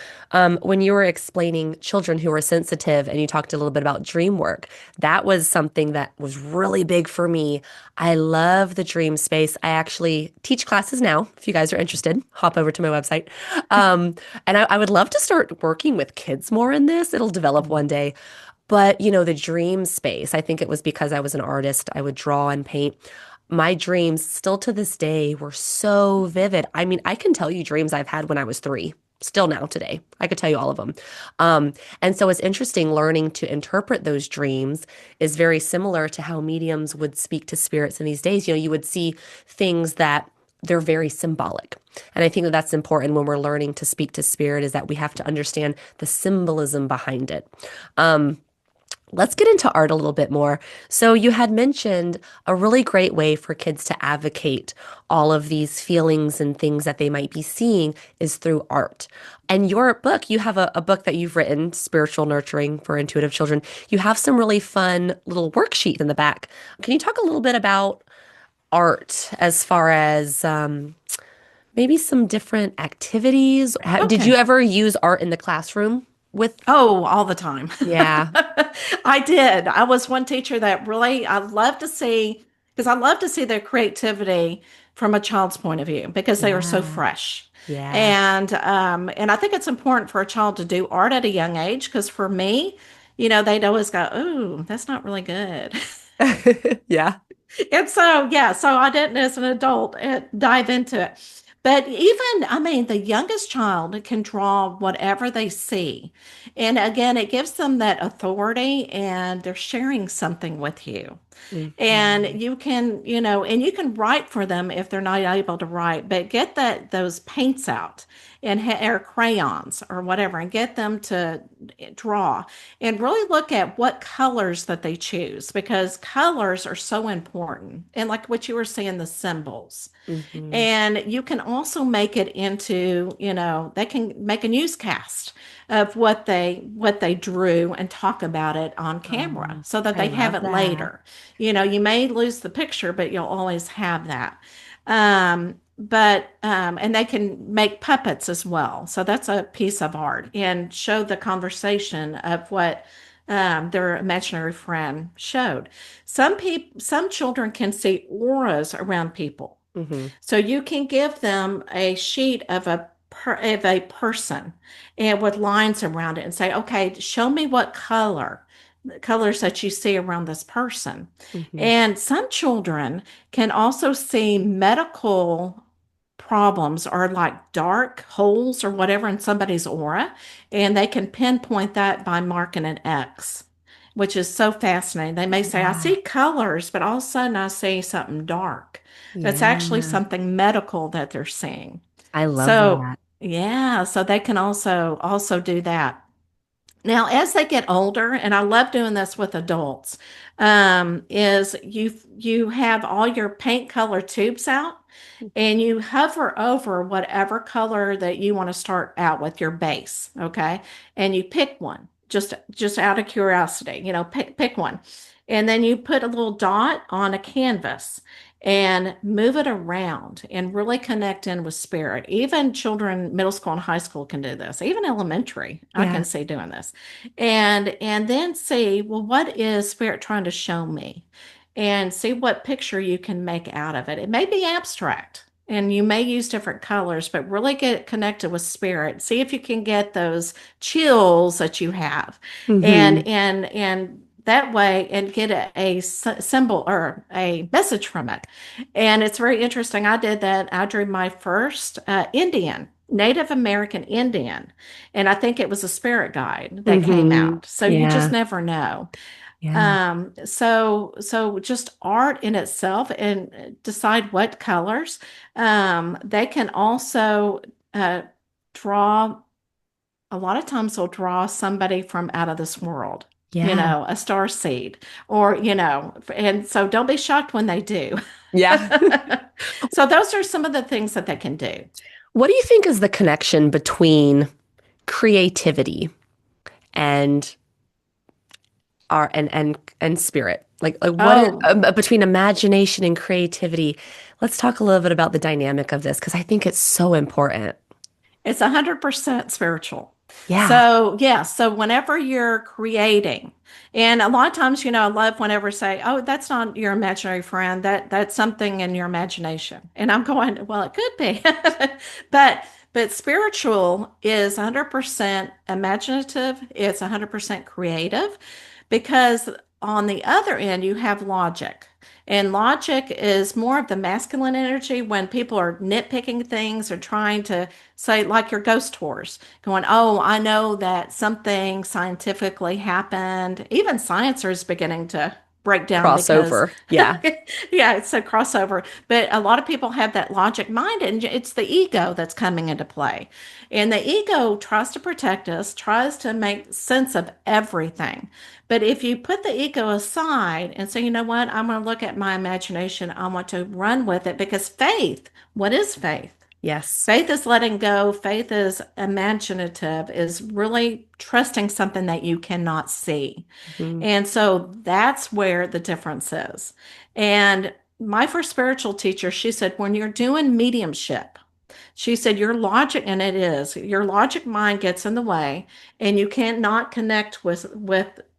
Speaker 1: when you were explaining children who were sensitive and you talked a little bit about dream work, that was something that was really big for me. I love the dream space. I actually teach classes now. If you guys are interested, hop over to my website. And I would love to start working with kids more in this. It'll develop one day. But, the dream space, I think it was because I was an artist. I would draw and paint. My dreams, still to this day, were so vivid. I mean, I can tell you dreams I've had when I was 3, still now today. I could tell you all of them. And so it's interesting learning to interpret those dreams is very similar to how mediums would speak to spirits in these days. You would see things that they're very symbolic. And I think that that's important when we're learning to speak to spirit is that we have to understand the symbolism behind it. Um, Let's get into art a little bit more. So, you had mentioned a really great way for kids to advocate all of these feelings and things that they might be seeing is through art. And your book, you have a book that you've written, Spiritual Nurturing for Intuitive Children. You have some really fun little worksheet in the back. Can you talk a little bit about art as far as maybe some different activities? Did you
Speaker 2: Okay.
Speaker 1: ever use art in the classroom with?
Speaker 2: Oh, all the time.
Speaker 1: Yeah.
Speaker 2: I did. I was one teacher that really I love to see because I love to see their creativity from a child's point of view because they are so
Speaker 1: Yeah.
Speaker 2: fresh.
Speaker 1: Yeah.
Speaker 2: And I think it's important for a child to do art at a young age because for me, they'd always go, "Ooh, that's not really good."
Speaker 1: Yeah.
Speaker 2: And so, yeah, so I didn't as an adult dive into it. But even, I mean, the youngest child can draw whatever they see. And again, it gives them that authority and they're sharing something with you.
Speaker 1: Hmm.
Speaker 2: And and you can write for them if they're not able to write, but get those paints out or crayons or whatever and get them to draw and really look at what colors that they choose because colors are so important. And like what you were saying, the symbols.
Speaker 1: Hmm.
Speaker 2: And you can also make it into, they can make a newscast of what they drew and talk about it on camera
Speaker 1: Oh,
Speaker 2: so that
Speaker 1: I
Speaker 2: they have
Speaker 1: love
Speaker 2: it
Speaker 1: that.
Speaker 2: later. You may lose the picture, but you'll always have that. And they can make puppets as well. So that's a piece of art and show the conversation of what their imaginary friend showed. Some children can see auras around people.
Speaker 1: Hmm.
Speaker 2: So you can give them a sheet of a person and with lines around it and say, okay, show me what colors that you see around this person.
Speaker 1: Hmm.
Speaker 2: And some children can also see medical problems or like dark holes or whatever in somebody's aura, and they can pinpoint that by marking an X. which is so fascinating. They may say, I
Speaker 1: Yeah.
Speaker 2: see colors, but all of a sudden I see something dark. It's actually
Speaker 1: Yeah.
Speaker 2: something medical that they're seeing.
Speaker 1: I love
Speaker 2: So,
Speaker 1: that.
Speaker 2: yeah, so they can also do that. Now, as they get older, and I love doing this with adults, is you have all your paint color tubes out and you hover over whatever color that you want to start out with your base, okay? And you pick one just out of curiosity, pick one. And then you put a little dot on a canvas and move it around and really connect in with spirit. Even children, middle school and high school can do this. Even elementary, I
Speaker 1: Yeah.
Speaker 2: can see doing this. And then see, well, what is spirit trying to show me? And see what picture you can make out of it. It may be abstract and you may use different colors, but really get connected with spirit. See if you can get those chills that you have.
Speaker 1: Hmm.
Speaker 2: And that way and get a symbol or a message from it. And it's very interesting. I did that. I drew my first Native American Indian, and I think it was a spirit guide that came
Speaker 1: Hmm.
Speaker 2: out. So you just
Speaker 1: Yeah.
Speaker 2: never know.
Speaker 1: Yeah.
Speaker 2: So just art in itself and decide what colors. They can also uh, draw, a lot of times they'll draw somebody from out of this world,
Speaker 1: Yeah.
Speaker 2: a star seed, or, and so don't be shocked when they do.
Speaker 1: Yeah.
Speaker 2: So those are some of the things that they can do.
Speaker 1: What do you think is the connection between creativity and our and spirit? Like what is
Speaker 2: Oh,
Speaker 1: between imagination and creativity? Let's talk a little bit about the dynamic of this because I think it's so important.
Speaker 2: it's 100% spiritual.
Speaker 1: Yeah.
Speaker 2: So, yeah, so whenever you're creating, and a lot of times, I love whenever say, "Oh, that's not your imaginary friend. That's something in your imagination." And I'm going, "Well, it could be." But spiritual is 100% imaginative, it's 100% creative because on the other end you have logic. And logic is more of the masculine energy when people are nitpicking things or trying to say, like your ghost tours, going, oh, I know that something scientifically happened. Even science is beginning to break down because,
Speaker 1: Crossover. Yeah.
Speaker 2: yeah, it's a crossover. But a lot of people have that logic mind, and it's the ego that's coming into play. And the ego tries to protect us, tries to make sense of everything. But if you put the ego aside and say, you know what, I'm going to look at my imagination, I want to run with it because faith, what is faith?
Speaker 1: Yes.
Speaker 2: Faith is letting go. Faith is imaginative, is really trusting something that you cannot see.
Speaker 1: Mhm.
Speaker 2: And so that's where the difference is. And my first spiritual teacher, she said, when you're doing mediumship, she said, your logic, and it is, your logic mind gets in the way and you cannot connect with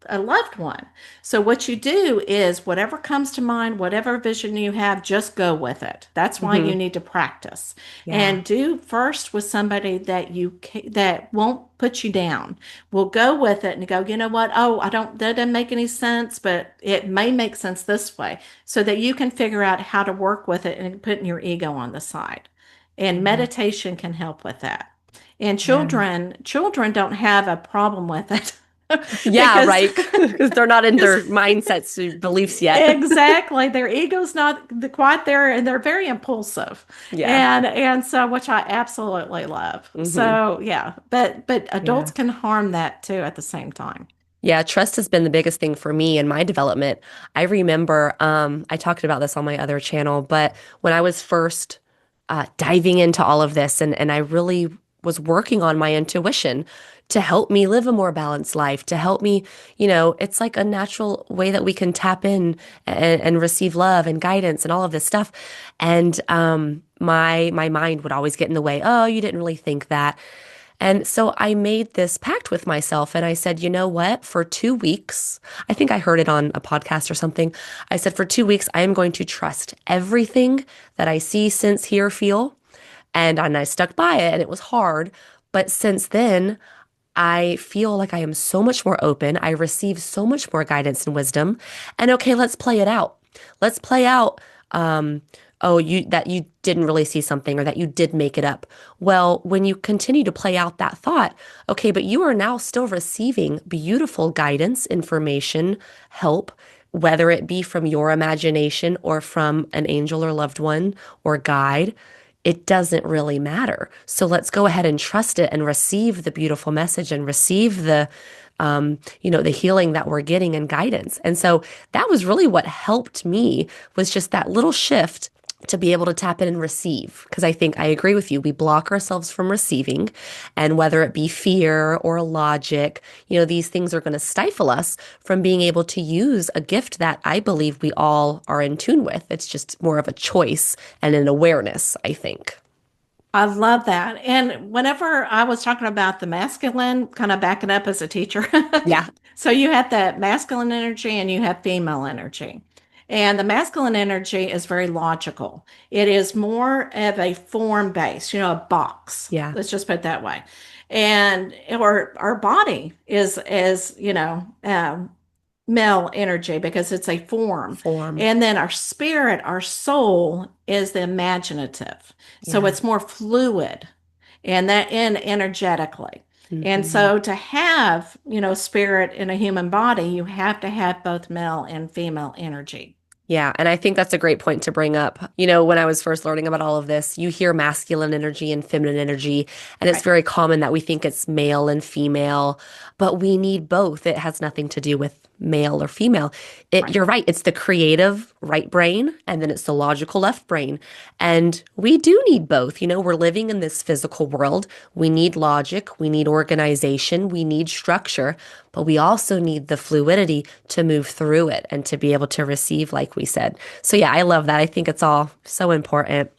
Speaker 2: a loved one. So what you do is whatever comes to mind, whatever vision you have, just go with it. That's why you
Speaker 1: Hmm.
Speaker 2: need to practice
Speaker 1: Yeah.
Speaker 2: and do first with somebody that won't put you down. We'll go with it and go, you know what? Oh, that didn't make any sense, but it may make sense this way so that you can figure out how to work with it and putting your ego on the side. And
Speaker 1: Yeah.
Speaker 2: meditation can help with that. And
Speaker 1: Yeah.
Speaker 2: children don't have a problem with it
Speaker 1: Yeah,
Speaker 2: because
Speaker 1: right. Because they're not in
Speaker 2: because
Speaker 1: their mindsets or beliefs yet.
Speaker 2: exactly their ego's not quite there, and they're very impulsive,
Speaker 1: Yeah.
Speaker 2: and so which I absolutely love.
Speaker 1: Hmm.
Speaker 2: So yeah, but adults
Speaker 1: Yeah.
Speaker 2: can harm that too at the same time.
Speaker 1: Yeah, trust has been the biggest thing for me in my development. I remember, I talked about this on my other channel, but when I was first diving into all of this and I really was working on my intuition to help me live a more balanced life, to help me, it's like a natural way that we can tap in and receive love and guidance and all of this stuff. And my mind would always get in the way. Oh, you didn't really think that. And so I made this pact with myself and I said, you know what? For 2 weeks, I think I heard it on a podcast or something. I said, for 2 weeks, I am going to trust everything that I see, sense, hear, feel. And I stuck by it and it was hard. But since then, I feel like I am so much more open. I receive so much more guidance and wisdom. And okay, let's play it out. Let's play out. Um, oh, you didn't really see something or that you did make it up. Well, when you continue to play out that thought, okay, but you are now still receiving beautiful guidance, information, help, whether it be from your imagination or from an angel or loved one or guide. It doesn't really matter. So let's go ahead and trust it and receive the beautiful message and receive the healing that we're getting and guidance. And so that was really what helped me was just that little shift to be able to tap in and receive. Because I think I agree with you. We block ourselves from receiving. And whether it be fear or logic, these things are going to stifle us from being able to use a gift that I believe we all are in tune with. It's just more of a choice and an awareness, I think.
Speaker 2: I love that. And whenever I was talking about the masculine, kind of backing up as a teacher,
Speaker 1: Yeah.
Speaker 2: so you have that masculine energy and you have female energy. And the masculine energy is very logical. It is more of a form base, a box.
Speaker 1: Yeah.
Speaker 2: Let's just put it that way. And our body is as, male energy because it's a form.
Speaker 1: Form.
Speaker 2: And then our spirit, our soul is the imaginative. So
Speaker 1: Yeah.
Speaker 2: it's more fluid and energetically. And
Speaker 1: Hmm.
Speaker 2: so to have, spirit in a human body, you have to have both male and female energy.
Speaker 1: Yeah, and I think that's a great point to bring up. When I was first learning about all of this, you hear masculine energy and feminine energy, and it's
Speaker 2: Right.
Speaker 1: very common that we think it's male and female, but we need both. It has nothing to do with male or female.
Speaker 2: Right.
Speaker 1: You're right, it's the creative right brain, and then it's the logical left brain. And we do need both. We're living in this physical world. We need logic, we need organization, we need structure, but we also need the fluidity to move through it and to be able to receive, like we said. So, yeah, I love that. I think it's all so important.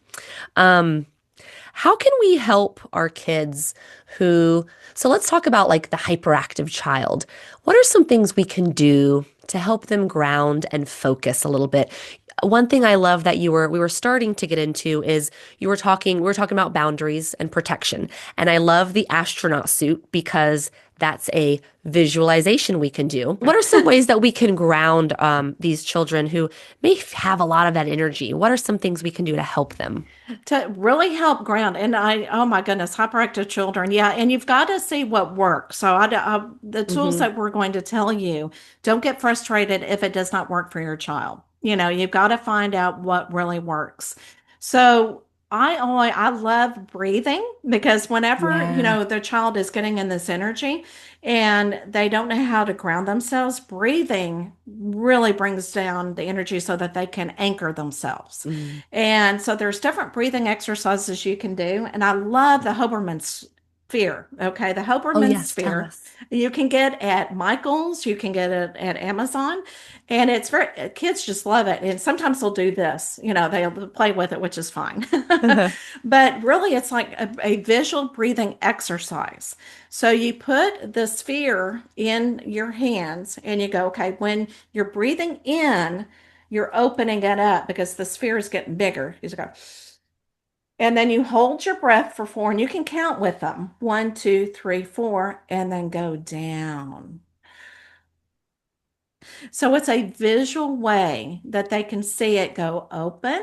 Speaker 1: Um, how can we help our kids so let's talk about like the hyperactive child. What are some things we can do to help them ground and focus a little bit? One thing I love that we were starting to get into is we were talking about boundaries and protection. And I love the astronaut suit because that's a visualization we can do. What are some ways that we can ground these children who may have a lot of that energy? What are some things we can do to help them?
Speaker 2: To really help ground. And oh my goodness, hyperactive children. Yeah. And you've got to see what works. So the tools
Speaker 1: Hmm.
Speaker 2: that we're going to tell you, don't get frustrated if it does not work for your child. You've got to find out what really works. So I love breathing because whenever,
Speaker 1: Yeah.
Speaker 2: the child is getting in this energy and they don't know how to ground themselves, breathing really brings down the energy so that they can anchor themselves.
Speaker 1: Mm.
Speaker 2: And so there's different breathing exercises you can do. And I love the Hoberman sphere. Okay. The
Speaker 1: Oh,
Speaker 2: Hoberman
Speaker 1: yes, tell
Speaker 2: sphere
Speaker 1: us.
Speaker 2: you can get at Michael's, you can get it at Amazon. And it's very, kids just love it. And sometimes they'll do this, they'll play with it, which is fine. But really, it's like a visual breathing exercise. So you put the sphere in your hands and you go, okay, when you're breathing in, you're opening it up because the sphere is getting bigger. You just go, and then you hold your breath for 4, and you can count with them 1, 2, 3, 4, and then go down. So it's a visual way that they can see it go open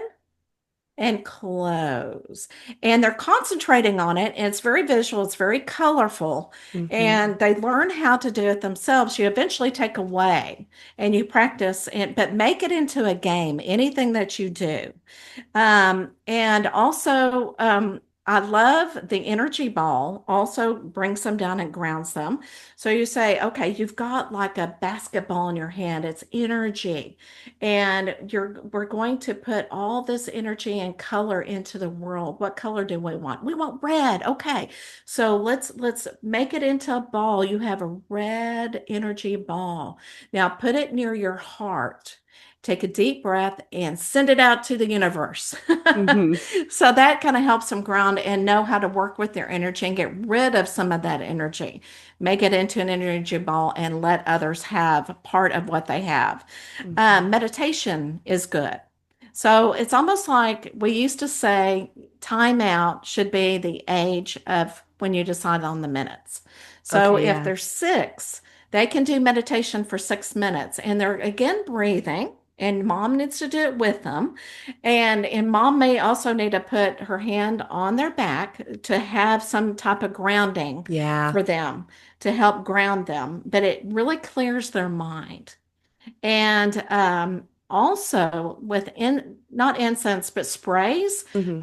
Speaker 2: and close. And they're concentrating on it. And it's very visual, it's very colorful.
Speaker 1: Hmm.
Speaker 2: And they learn how to do it themselves. You eventually take away and you practice it, but make it into a game, anything that you do. And also, I love the energy ball, also brings them down and grounds them. So you say, okay, you've got like a basketball in your hand, it's energy. And we're going to put all this energy and color into the world. What color do we want? We want red. Okay. So let's make it into a ball. You have a red energy ball. Now put it near your heart. Take a deep breath and send it out to the universe.
Speaker 1: Hmm.
Speaker 2: So that kind of helps them ground and know how to work with their energy and get rid of some of that energy. Make it into an energy ball and let others have part of what they have.
Speaker 1: Hmm.
Speaker 2: Meditation is good. So it's almost like we used to say time out should be the age of when you decide on the minutes. So
Speaker 1: Okay,
Speaker 2: if
Speaker 1: yeah.
Speaker 2: they're 6, they can do meditation for 6 minutes and they're again breathing and mom needs to do it with them. And mom may also need to put her hand on their back to have some type of grounding
Speaker 1: Yeah.
Speaker 2: for them to help ground them, but it really clears their mind. And also not incense, but sprays.
Speaker 1: Hmm.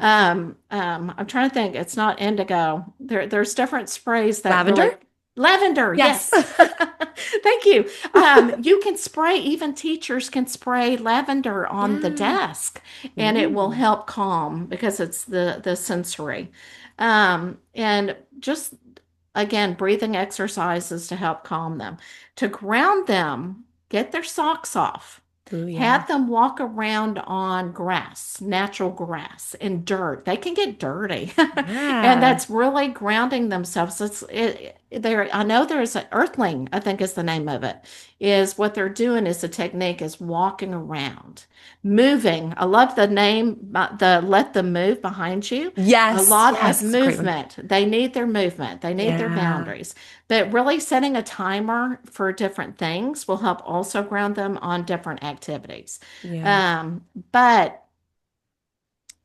Speaker 2: I'm trying to think. It's not indigo. There's different sprays that really
Speaker 1: Lavender?
Speaker 2: lavender.
Speaker 1: Yes.
Speaker 2: Yes, thank you. You can spray. Even teachers can spray lavender on the
Speaker 1: Yeah.
Speaker 2: desk, and it will
Speaker 1: Ooh.
Speaker 2: help calm because it's the sensory. And just again, breathing exercises to help calm them. To ground them, get their socks off.
Speaker 1: Ooh, yeah.
Speaker 2: Have them walk around on grass, natural grass, and dirt. They can get dirty, and
Speaker 1: Yeah.
Speaker 2: that's really grounding themselves. There. I know there's an earthling. I think is the name of it. Is what they're doing is the technique is walking around, moving. I love the name, the let them move behind you. A
Speaker 1: Yes.
Speaker 2: lot of
Speaker 1: Yes. It's a great one.
Speaker 2: movement. They need their movement. They need their
Speaker 1: Yeah.
Speaker 2: boundaries. But really setting a timer for different things will help also ground them on different activities.
Speaker 1: Yeah.
Speaker 2: Um, but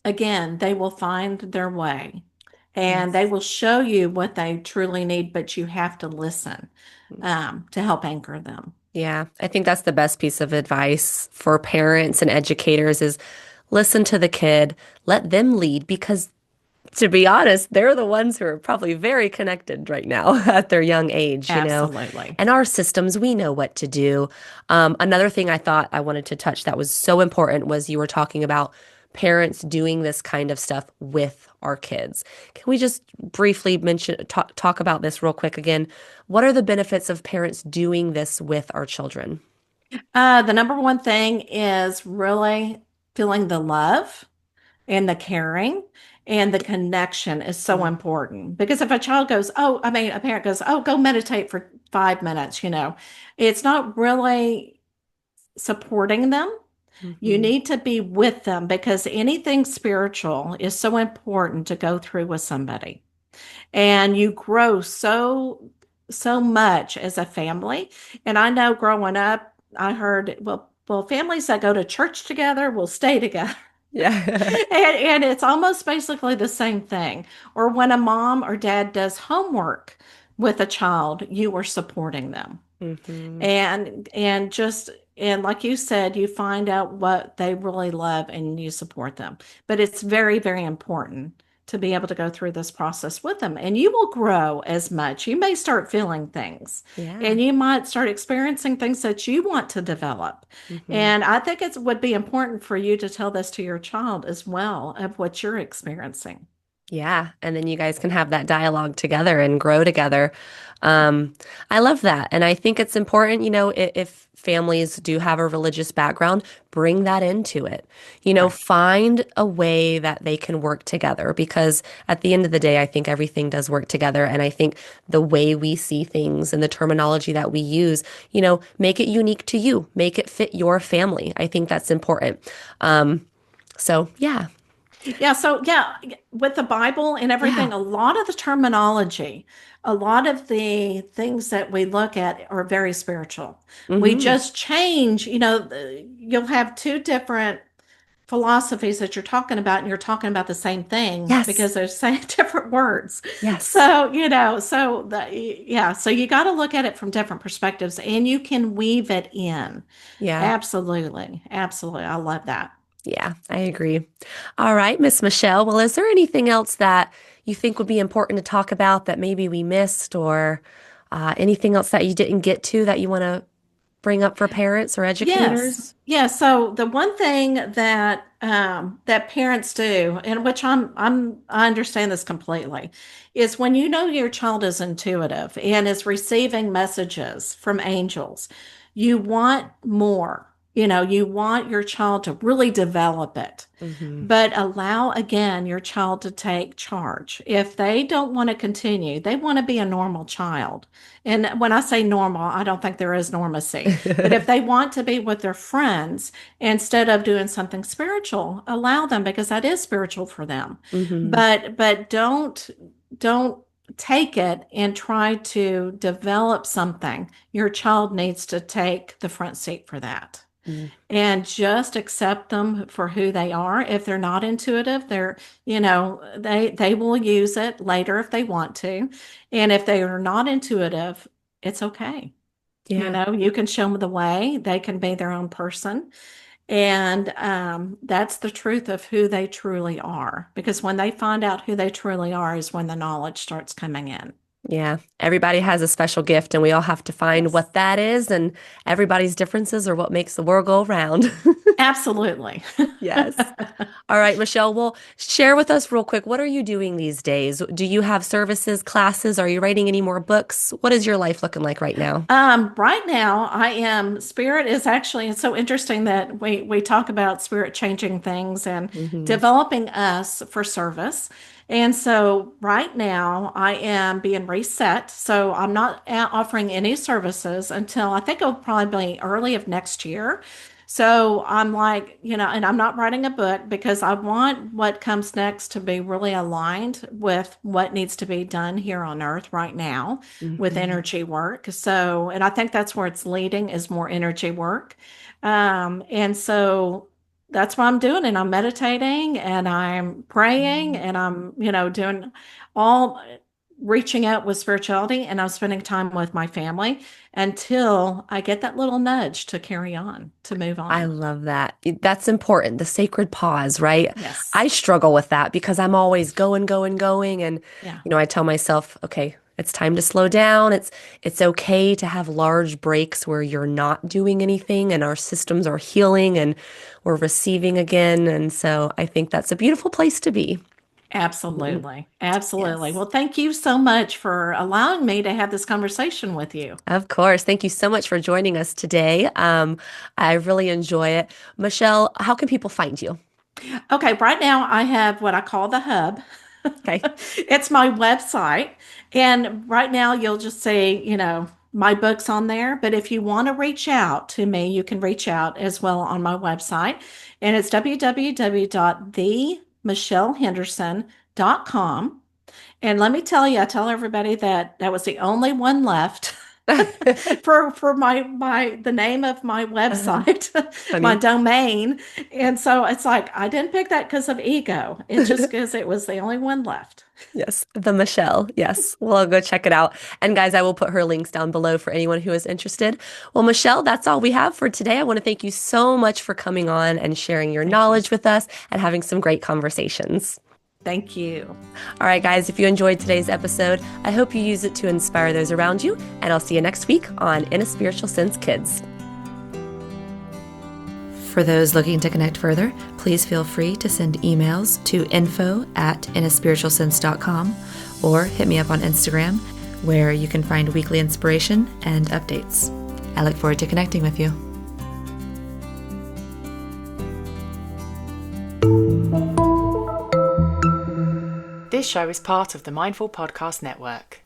Speaker 2: again, they will find their way and they
Speaker 1: Yes.
Speaker 2: will show you what they truly need, but you have to listen to help anchor them.
Speaker 1: Yeah. I think that's the best piece of advice for parents and educators is listen to the kid, let them lead because to be honest, they're the ones who are probably very connected right now at their young age, you know.
Speaker 2: Absolutely.
Speaker 1: And our systems, we know what to do. Another thing I thought I wanted to touch that was so important was you were talking about parents doing this kind of stuff with our kids. Can we just briefly talk about this real quick again? What are the benefits of parents doing this with our children?
Speaker 2: The number one thing is really feeling the love and the caring and the connection is so
Speaker 1: Mm-hmm.
Speaker 2: important because if a child goes, oh, I mean, a parent goes, oh, go meditate for 5 minutes, it's not really supporting them. You
Speaker 1: Mm-hmm.
Speaker 2: need to be with them because anything spiritual is so important to go through with somebody. And you grow so much as a family. And I know growing up, I heard, well, families that go to church together will stay together.
Speaker 1: Yeah.
Speaker 2: And it's almost basically the same thing. Or when a mom or dad does homework with a child, you are supporting them.
Speaker 1: Mm-hmm.
Speaker 2: And like you said, you find out what they really love and you support them. But it's very, very important to be able to go through this process with them. And you will grow as much. You may start feeling things
Speaker 1: Yeah.
Speaker 2: and you might start experiencing things that you want to develop.
Speaker 1: Mm-hmm.
Speaker 2: And I think it would be important for you to tell this to your child as well of what you're experiencing.
Speaker 1: Yeah, and then you guys can have that dialogue together and grow together. Um, I love that. And I think it's important, you know, if families do have a religious background, bring that into it. You know,
Speaker 2: Right.
Speaker 1: find a way that they can work together because at the end of the day, I think everything does work together. And I think the way we see things and the terminology that we use, you know, make it unique to you, make it fit your family. I think that's important. So yeah,
Speaker 2: Yeah, so yeah, with the Bible and
Speaker 1: yeah.
Speaker 2: everything, a lot of the terminology, a lot of the things that we look at are very spiritual. We
Speaker 1: Hmm.
Speaker 2: just change, you'll have two different philosophies that you're talking about, and you're talking about the same thing
Speaker 1: Yes.
Speaker 2: because they're saying different words.
Speaker 1: Yes.
Speaker 2: So you got to look at it from different perspectives and you can weave it in.
Speaker 1: Yeah.
Speaker 2: Absolutely. Absolutely. I love that.
Speaker 1: Yeah, I agree. All right, Miss Michelle. Well, is there anything else that you think would be important to talk about that maybe we missed or anything else that you didn't get to that you want to bring up for parents or
Speaker 2: Yes.
Speaker 1: educators?
Speaker 2: Yeah. So the one thing that parents do, and which I understand this completely, is when you know your child is intuitive and is receiving messages from angels, you want more. You want your child to really develop it.
Speaker 1: Hmm.
Speaker 2: But allow again your child to take charge. If they don't want to continue, they want to be a normal child. And when I say normal, I don't think there is normacy. But if they want to be with their friends instead of doing something spiritual, allow them because that is spiritual for them.
Speaker 1: Hmm.
Speaker 2: But don't take it and try to develop something. Your child needs to take the front seat for that.
Speaker 1: Mm.
Speaker 2: and just accept them for who they are. If they're not intuitive, they will use it later if they want to. And if they are not intuitive, it's okay.
Speaker 1: Yeah.
Speaker 2: You can show them the way. They can be their own person. And that's the truth of who they truly are. Because when they find out who they truly are is when the knowledge starts coming in.
Speaker 1: Yeah. Everybody has a special gift, and we all have to find
Speaker 2: Yes.
Speaker 1: what that is. And everybody's differences are what makes the world go round.
Speaker 2: Absolutely.
Speaker 1: Yes. All right, Michelle, well, share with us real quick. What are you doing these days? Do you have services, classes? Are you writing any more books? What is your life looking like right now?
Speaker 2: Right now, spirit is actually, it's so interesting that we talk about spirit changing things and
Speaker 1: Hmm.
Speaker 2: developing us for service. And so right now, I am being reset. So I'm not offering any services until I think it'll probably be early of next year. So I'm like, and I'm not writing a book because I want what comes next to be really aligned with what needs to be done here on earth right now with
Speaker 1: Hmm.
Speaker 2: energy work. So, and I think that's where it's leading is more energy work. And so that's what I'm doing. And I'm meditating and I'm praying and I'm, doing all reaching out with spirituality and I'm spending time with my family until I get that little nudge to carry on, to move
Speaker 1: I
Speaker 2: on.
Speaker 1: love that. That's important, the sacred pause, right?
Speaker 2: Yes.
Speaker 1: I struggle with that because I'm always going, going, going. And,
Speaker 2: Yeah.
Speaker 1: I tell myself, okay, it's time to slow down. It's okay to have large breaks where you're not doing anything and our systems are healing and we're receiving again. And so I think that's a beautiful place to be.
Speaker 2: Absolutely. Absolutely.
Speaker 1: Yes.
Speaker 2: Well, thank you so much for allowing me to have this conversation with you.
Speaker 1: Of course. Thank you so much for joining us today. I really enjoy it. Michelle, how can people find you?
Speaker 2: Okay, right now I have what I call the hub.
Speaker 1: Okay.
Speaker 2: It's my website. And right now you'll just see, my books on there. But if you want to reach out to me, you can reach out as well on my website. And it's www.themichellehenderson.com. And let me tell you, I tell everybody that that was the only one left for my the name of my
Speaker 1: Uh-huh.
Speaker 2: website, my
Speaker 1: Funny.
Speaker 2: domain. And so it's like I didn't pick that because of ego. It's just because it was the only one left.
Speaker 1: Yes, the Michelle. Yes, well, I'll go check it out. And guys, I will put her links down below for anyone who is interested. Well, Michelle, that's all we have for today. I want to thank you so much for coming on and sharing your
Speaker 2: Thank you.
Speaker 1: knowledge with us and having some great conversations.
Speaker 2: Thank you.
Speaker 1: All right, guys, if you enjoyed today's episode, I hope you use it to inspire those around you. And I'll see you next week on In a Spiritual Sense Kids. For those looking to connect further, please feel free to send emails to info@inaspiritualsense.com or hit me up on Instagram, where you can find weekly inspiration and updates. I look forward to connecting with you.
Speaker 3: This show is part of the Mindful Podcast Network.